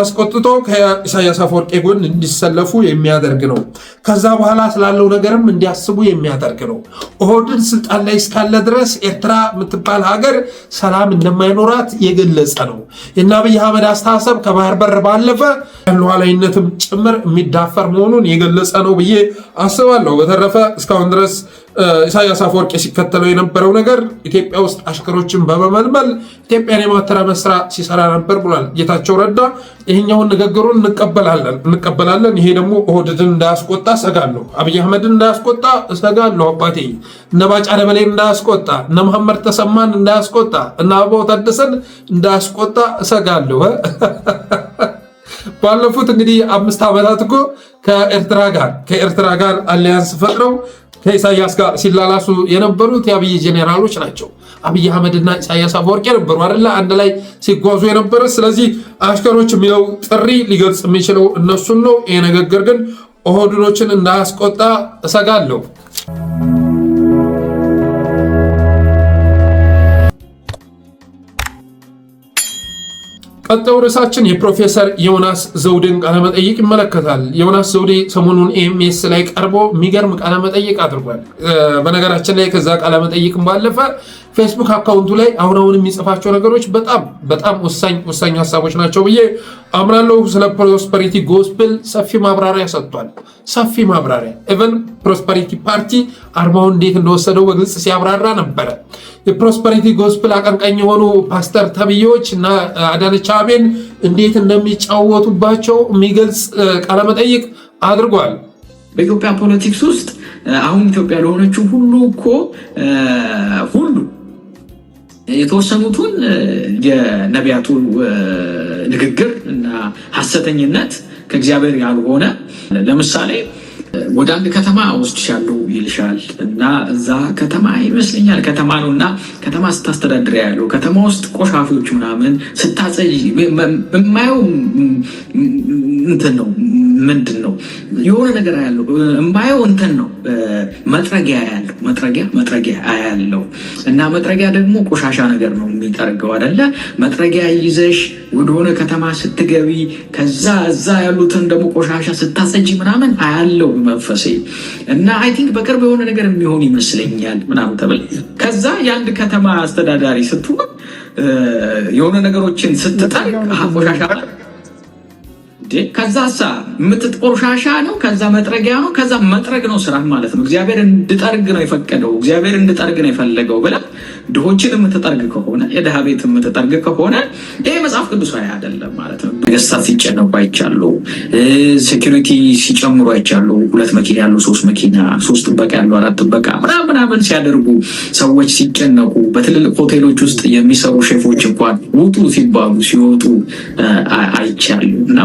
አስቆጥቶ ከኢሳያስ አፈወርቂ ጎን እንዲሰለፉ የሚያደርግ ነው። ከዛ በኋላ ስላለው ነገርም እንዲያስቡ የሚያደርግ ነው። ኦህዴድ ስልጣን ላይ እስካለ ድረስ ኤርትራ የምትባል ሀገር ሰላም እንደማይኖራት የገለጸ ነው። የእነ አብይ አህመድ አስተሳሰብ ከባህር በር ባለፈ ሉዓላዊነትም ጭምር የሚዳፈር መሆኑን የገለጸ ነው ብዬ አስባለሁ። በተረፈ እስካሁን ድረስ ኢሳያስ አፈወርቂ ሲከተለው የነበረው ነገር ኢትዮጵያ ውስጥ አሽከሮችን በመመልመል ኢትዮጵያን የማተራመስ ስራ ሲሰራ ነበር ብሏል ጌታቸው ረዳ። ይሄኛውን ንግግሩን እንቀበላለን። ይሄ ደግሞ ኦህዴድን እንዳያስቆጣ እሰጋለሁ፣ አብይ አህመድን እንዳያስቆጣ እሰጋለሁ፣ አባቴ እነ ባጫ ደበሌን እንዳያስቆጣ፣ እነ መሐመድ ተሰማን እንዳያስቆጣ፣ እነ አበባው ታደሰን እንዳያስቆጣ እሰጋለሁ። ባለፉት እንግዲህ 5 ዓመታት እኮ ከኤርትራ ጋር አሊያንስ ፈጥረው ከኢሳያስ ጋር ሲላላሱ የነበሩት የአብይ ጄኔራሎች ናቸው። አብይ አህመድና ኢሳያስ አፈወርቂ ነበሩ አይደለ አንድ ላይ ሲጓዙ የነበረ። ስለዚህ አሽከሮች የሚለው ጥሪ ሊገልጽ የሚችለው እነሱን ነው። ይሄ ንግግር ግን ኦህዴዶችን እንዳያስቆጣ እሰጋለሁ። ቀጣዩ ርዕሳችን የፕሮፌሰር ዮናስ ዘውዴን ቃለመጠይቅ ይመለከታል። ዮናስ ዘውዴ ሰሞኑን ኤምኤስ ላይ ቀርቦ የሚገርም ቃለመጠይቅ አድርጓል። በነገራችን ላይ ከዛ ቃለመጠይቅም ባለፈ ፌስቡክ አካውንቱ ላይ አሁን የሚጽፋቸው ነገሮች በጣም ወሳኝ ሀሳቦች ናቸው ብዬ አምናለሁ። ስለ ፕሮስፐሪቲ ጎስፕል ሰፊ ማብራሪያ ሰጥቷል። ሰፊ ማብራሪያ ኢቨን ፕሮስፐሪቲ ፓርቲ አርማውን እንዴት እንደወሰደው በግልጽ ሲያብራራ ነበረ። የፕሮስፐሪቲ ጎስፕል አቀንቃኝ የሆኑ ፓስተር ተብዬዎች እና አዳነች አቤቤን እንዴት እንደሚጫወቱባቸው የሚገልጽ ቃለመጠይቅ አድርጓል። በኢትዮጵያ ፖለቲክስ ውስጥ አሁን ኢትዮጵያ ለሆነችው ሁሉ እኮ ሁሉ የተወሰኑትን የነቢያቱ ንግግር እና ሐሰተኝነት ከእግዚአብሔር ያልሆነ ለምሳሌ ወደ አንድ ከተማ ወስድሻለሁ ይልሻል እና እዛ ከተማ ይመስለኛል ከተማ ነው እና ከተማ ስታስተዳድር ያለው ከተማ ውስጥ ቆሻሾች ምናምን ስታጸይ የማየው እንትን ነው። ምንድን ነው የሆነ ነገር ያለው የማየው እንትን ነው። መጥረጊያ ያለው እና መጥረጊያ ደግሞ ቆሻሻ ነገር ነው የሚጠርገው አይደለ? መጥረጊያ ይዘሽ ወደሆነ ከተማ ስትገቢ ከዛ እዛ ያሉትን ደግሞ ቆሻሻ ስታጸጂ ምናምን አያለው መንፈሴ እና አይ ቲንክ በቅርብ የሆነ ነገር የሚሆን ይመስለኛል ምናምን ተብል ከዛ የአንድ ከተማ አስተዳዳሪ ስትሆን የሆነ ነገሮችን ስትጠርግ ቆሻሻ ከዛ የምትቆሻሻ ነው። ከዛ መጥረጊያ ነው። ከዛ መጥረግ ነው ስራ ማለት ነው። እግዚአብሔር እንድጠርግ ነው የፈቀደው፣ እግዚአብሔር እንድጠርግ ነው የፈለገው ብለህ ድሆችን የምትጠርግ ከሆነ የድሃ ቤት የምትጠርግ ከሆነ ይሄ መጽሐፍ ቅዱሳዊ አይደለም ማለት ነው። ነገስታት ሲጨነቁ አይቻሉ፣ ሴኩሪቲ ሲጨምሩ አይቻሉ። 2 መኪና ያለው 3 መኪና፣ 3 ጥበቃ ያለው 4 ጥበቃ ምናምን ሲያደርጉ ሰዎች ሲጨነቁ፣ በትልልቅ ሆቴሎች ውስጥ የሚሰሩ ሼፎች እንኳን ውጡ ሲባሉ ሲወጡ አይቻሉ እና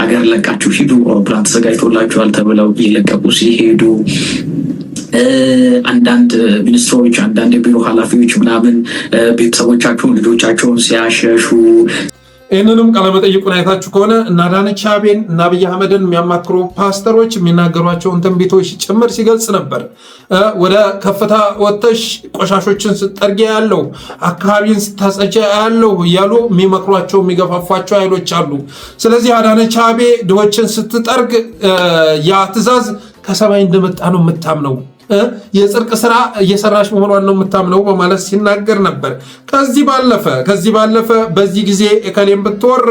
አገር ለቃችሁ ሂዱ አውሮፕላን ተዘጋጅቶላችኋል ተብለው እየለቀቁ ሲሄዱ አንዳንድ ሚኒስትሮች አንዳንድ የቢሮ ኃላፊዎች ምናምን ቤተሰቦቻቸውን ልጆቻቸውን ሲያሸሹ ይህንንም ቃለመጠይቁን አይታችሁ ከሆነ እና አዳነች አቤቤን እና አብይ አህመድን የሚያማክሩ ፓስተሮች የሚናገሯቸውን ትንቢቶች ጭምር ሲገልጽ ነበር። ወደ ከፍታ ወጥተሽ ቆሻሾችን ስጠርጊ ያለው አካባቢን ስታጸጃ ያለው እያሉ የሚመክሯቸው የሚገፋፏቸው ኃይሎች አሉ። ስለዚህ አዳነች አቤቤ ድሆችን ስትጠርግ ያ ትእዛዝ ከሰማይ እንደመጣ ነው የምታምነው፣ የጽድቅ ስራ እየሰራች መሆኗን ነው የምታምነው በማለት ሲናገር ነበር። ከዚህ ባለፈ በዚህ ጊዜ እከሌን ብትወር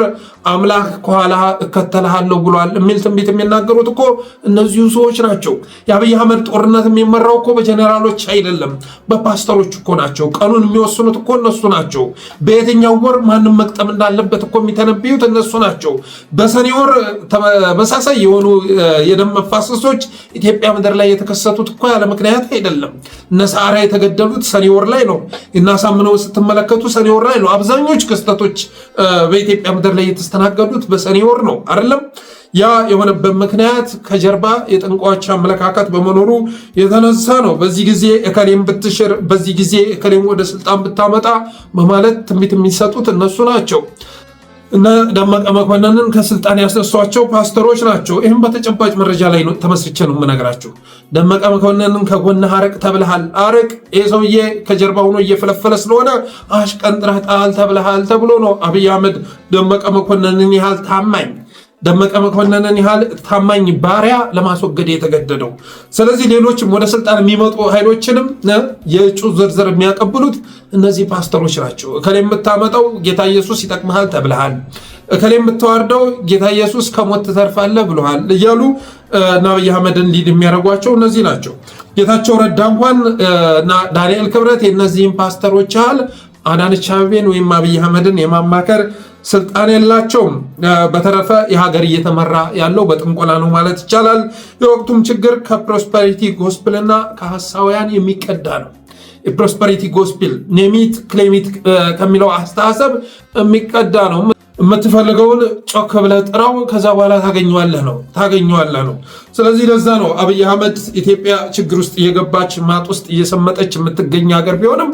አምላክ ከኋላ እከተልሃለሁ ብሏል የሚል ትንቢት የሚናገሩት እኮ እነዚሁ ሰዎች ናቸው። የአብይ አህመድ ጦርነት የሚመራው እኮ በጀኔራሎች አይደለም፣ በፓስተሮች እኮ ናቸው። ቀኑን የሚወስኑት እኮ እነሱ ናቸው። በየትኛው ወር ማንም መቅጠም እንዳለበት እኮ የሚተነብዩት እነሱ ናቸው። በሰኔ ወር ተመሳሳይ የሆኑ የደም መፋሰሶች ኢትዮጵያ ምድር ላይ የተከሰቱት እኮ ያለ ምክንያት አይደለም። እነ ሰዓራ የተገደሉት ሰኔ ወር ላይ ነው። እናሳምነው ስትመለከቱ ሰኔ ወር ላይ ነው። አብዛኞቹ ክስተቶች በኢትዮጵያ ምድር ላይ የተስተናገዱት በሰኔ ወር ነው አይደለም። ያ የሆነበት ምክንያት ከጀርባ የጠንቋዮች አመለካከት በመኖሩ የተነሳ ነው። በዚህ ጊዜ እከሌን ብትሽር፣ በዚህ ጊዜ እከሌን ወደ ስልጣን ብታመጣ በማለት ትንቢት የሚሰጡት እነሱ ናቸው። እና ደመቀ መኮንንን ከስልጣን ያስነሷቸው ፓስተሮች ናቸው። ይህም በተጨባጭ መረጃ ላይ ተመስርቼ ነው የምነግራችሁ። ደመቀ መኮንንን ከጎንህ አርቅ ተብልሃል። አርቅ ይህ ሰውዬ ከጀርባ ሆኖ እየፈለፈለ ስለሆነ አሽቀንጥረህ ጣል ተብልሃል ተብሎ ነው አብይ አህመድ ደመቀ መኮንንን ያህል ታማኝ ባሪያ ለማስወገድ የተገደደው። ስለዚህ ሌሎችም ወደ ስልጣን የሚመጡ ኃይሎችንም የእጩ ዝርዝር የሚያቀብሉት እነዚህ ፓስተሮች ናቸው። እከሌ የምታመጣው ጌታ ኢየሱስ ይጠቅምሃል ተብልሃል፣ እከሌ የምታወርደው ጌታ ኢየሱስ ከሞት ትተርፋለህ ብለሃል እያሉ አብይ አህመድን ሊድ የሚያደርጓቸው እነዚህ ናቸው። ጌታቸው ረዳ እንኳን እና ዳንኤል ክብረት የእነዚህም ፓስተሮች ያህል አዳነች አቤቤን ወይም አብይ አህመድን የማማከር ስልጣን የላቸውም። በተረፈ የሀገር እየተመራ ያለው በጥንቆላ ነው ማለት ይቻላል። የወቅቱም ችግር ከፕሮስፐሪቲ ጎስፕልና ከሐሳውያን የሚቀዳ ነው። የፕሮስፐሪቲ ጎስፕል ኔሚት ክሌሚት ከሚለው አስተሳሰብ የሚቀዳ ነው። የምትፈልገውን ጮክ ብለህ ጥራው፣ ከዛ በኋላ ታገኘዋለህ ነው። ስለዚህ ለዛ ነው አብይ አህመድ ኢትዮጵያ ችግር ውስጥ እየገባች ማጥ ውስጥ እየሰመጠች የምትገኝ ሀገር ቢሆንም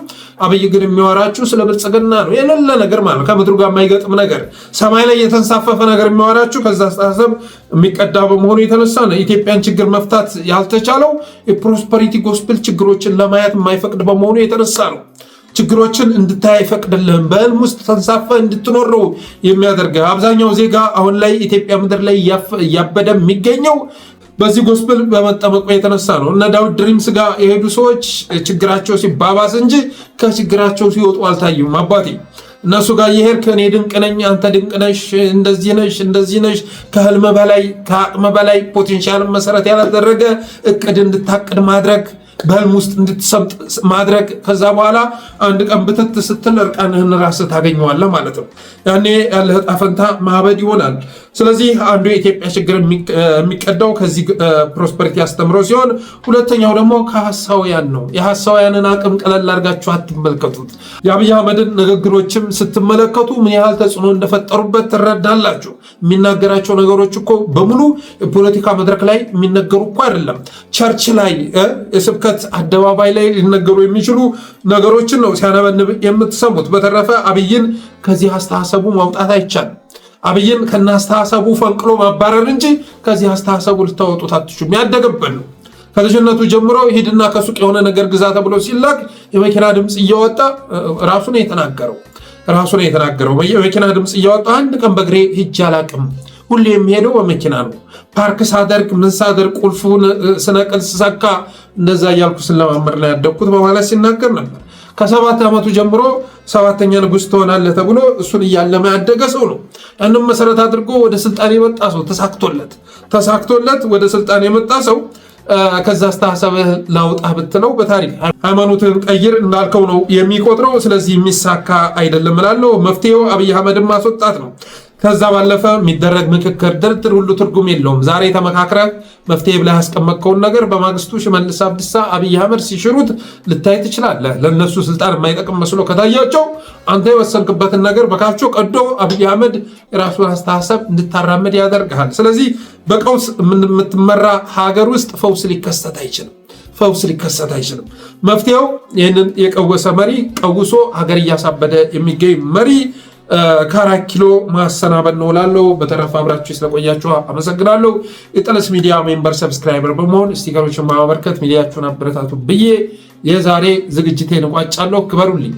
አብይ ግን የሚያወራችሁ ስለ ብልጽግና ነው። የሌለ ነገር ማለት ከምድሩ ጋር የማይገጥም ነገር፣ ሰማይ ላይ የተንሳፈፈ ነገር የሚያወራችሁ ከዛ አስተሳሰብ የሚቀዳ በመሆኑ የተነሳ ነው ኢትዮጵያን ችግር መፍታት ያልተቻለው። የፕሮስፐሪቲ ጎስፕል ችግሮችን ለማየት የማይፈቅድ በመሆኑ የተነሳ ነው። ችግሮችን እንድታይ አይፈቅድልህም። በህልም ውስጥ ተንሳፈ እንድትኖር ነው የሚያደርገ። አብዛኛው ዜጋ አሁን ላይ ኢትዮጵያ ምድር ላይ እያበደ የሚገኘው በዚህ ጎስፕል በመጠመቁ የተነሳ ነው። እነ ዳዊት ድሪምስ ጋር የሄዱ ሰዎች ችግራቸው ሲባባስ እንጂ ከችግራቸው ሲወጡ አልታዩም። አባቴ እነሱ ጋር የሄድክ እኔ ድንቅ ነኝ፣ አንተ ድንቅ ነሽ፣ እንደዚህ ነሽ፣ ከህልም በላይ ከአቅም በላይ ፖቴንሻልን መሰረት ያላደረገ እቅድ እንድታቅድ ማድረግ፣ በህልም ውስጥ እንድትሰምጥ ማድረግ፣ ከዛ በኋላ አንድ ቀን ብትት ስትል እርቃንህን ራስህ ታገኘዋለህ ማለት ነው። ያኔ ያለህ ዕጣ ፈንታ ማበድ ይሆናል። ስለዚህ አንዱ የኢትዮጵያ ችግር የሚቀዳው ከዚህ ፕሮስፐሪቲ አስተምሮ ሲሆን፣ ሁለተኛው ደግሞ ከሐሳውያን ነው። የሐሳውያንን አቅም ቀለል አድርጋችሁ አትመልከቱት። የአብይ አህመድን ንግግሮችም ስትመለከቱ ምን ያህል ተጽዕኖ እንደፈጠሩበት ትረዳላችሁ። የሚናገራቸው ነገሮች እኮ በሙሉ የፖለቲካ መድረክ ላይ የሚነገሩ እኮ አይደለም። ቸርች ላይ የስብከት አደባባይ ላይ ሊነገሩ የሚችሉ ነገሮችን ነው ሲያነበንብ የምትሰሙት። በተረፈ አብይን ከዚህ አስተሳሰቡ ማውጣት አይቻልም። አብይን ከናስተሳሰቡ ፈንቅሎ ማባረር እንጂ ከዚህ አስተሳሰቡ ልታወጡት አትችሉም። ያደገበት ነው። ከልጅነቱ ጀምሮ ሂድና ከሱቅ የሆነ ነገር ግዛ ተብሎ ሲላክ የመኪና ድምፅ እያወጣ ራሱ ነው የተናገረው። የመኪና ድምፅ እያወጣ አንድ ቀን በእግሬ ሂጅ አላቅም፣ ሁሌ የሚሄደው በመኪና ነው። ፓርክ ሳደርግ ምን ሳደርግ ቁልፉን ስነቅል ስሰካ እንደዛ እያልኩ ስለማመር ላይ ያደግኩት በማለት ሲናገር ነበር። ከ7 ዓመቱ ጀምሮ 7ኛ ንጉሥ ትሆናለህ ተብሎ እሱን እያለመ ያደገ ሰው ነው። ያንም መሰረት አድርጎ ወደ ስልጣን የመጣ ሰው ተሳክቶለት ወደ ስልጣን የመጣ ሰው ከዛ አስተሳሰብህ ላውጣ ብትለው በታሪክ ሃይማኖትን ቀይር እንዳልከው ነው የሚቆጥረው። ስለዚህ የሚሳካ አይደለም እላለሁ። መፍትሄው አብይ አህመድን ማስወጣት ነው። ከዛ ባለፈ የሚደረግ ምክክር፣ ድርድር ሁሉ ትርጉም የለውም። ዛሬ ተመካክረህ መፍትሄ ብለህ ያስቀመጥከውን ነገር በማግስቱ ሽመልስ አብዲሳ አብይ አህመድ ሲሽሩት ልታይ ትችላለህ። ለነሱ ስልጣን የማይጠቅም መስሎ ከታያቸው አንተ የወሰንክበትን ነገር በካቸው ቀዶ አብይ አህመድ የራሱን አስተሳሰብ እንድታራመድ ያደርግሃል። ስለዚህ በቀውስ የምትመራ ሀገር ውስጥ ፈውስ ሊከሰት አይችልም። መፍትሄው ይህንን የቀወሰ መሪ ቀውሶ ሀገር እያሳበደ የሚገኝ መሪ ከ4 ኪሎ ማሰናበድ ነው እላለሁ። በተረፈ አብራችሁ ስለቆያችሁ አመሰግናለሁ። የጠለስ ሚዲያ ሜምበር ሰብስክራይበር በመሆን ስቲከሮችን በማበርከት ሚዲያችሁን አበረታቱ ብዬ የዛሬ ዝግጅቴን እቋጫለሁ። ክበሩልኝ።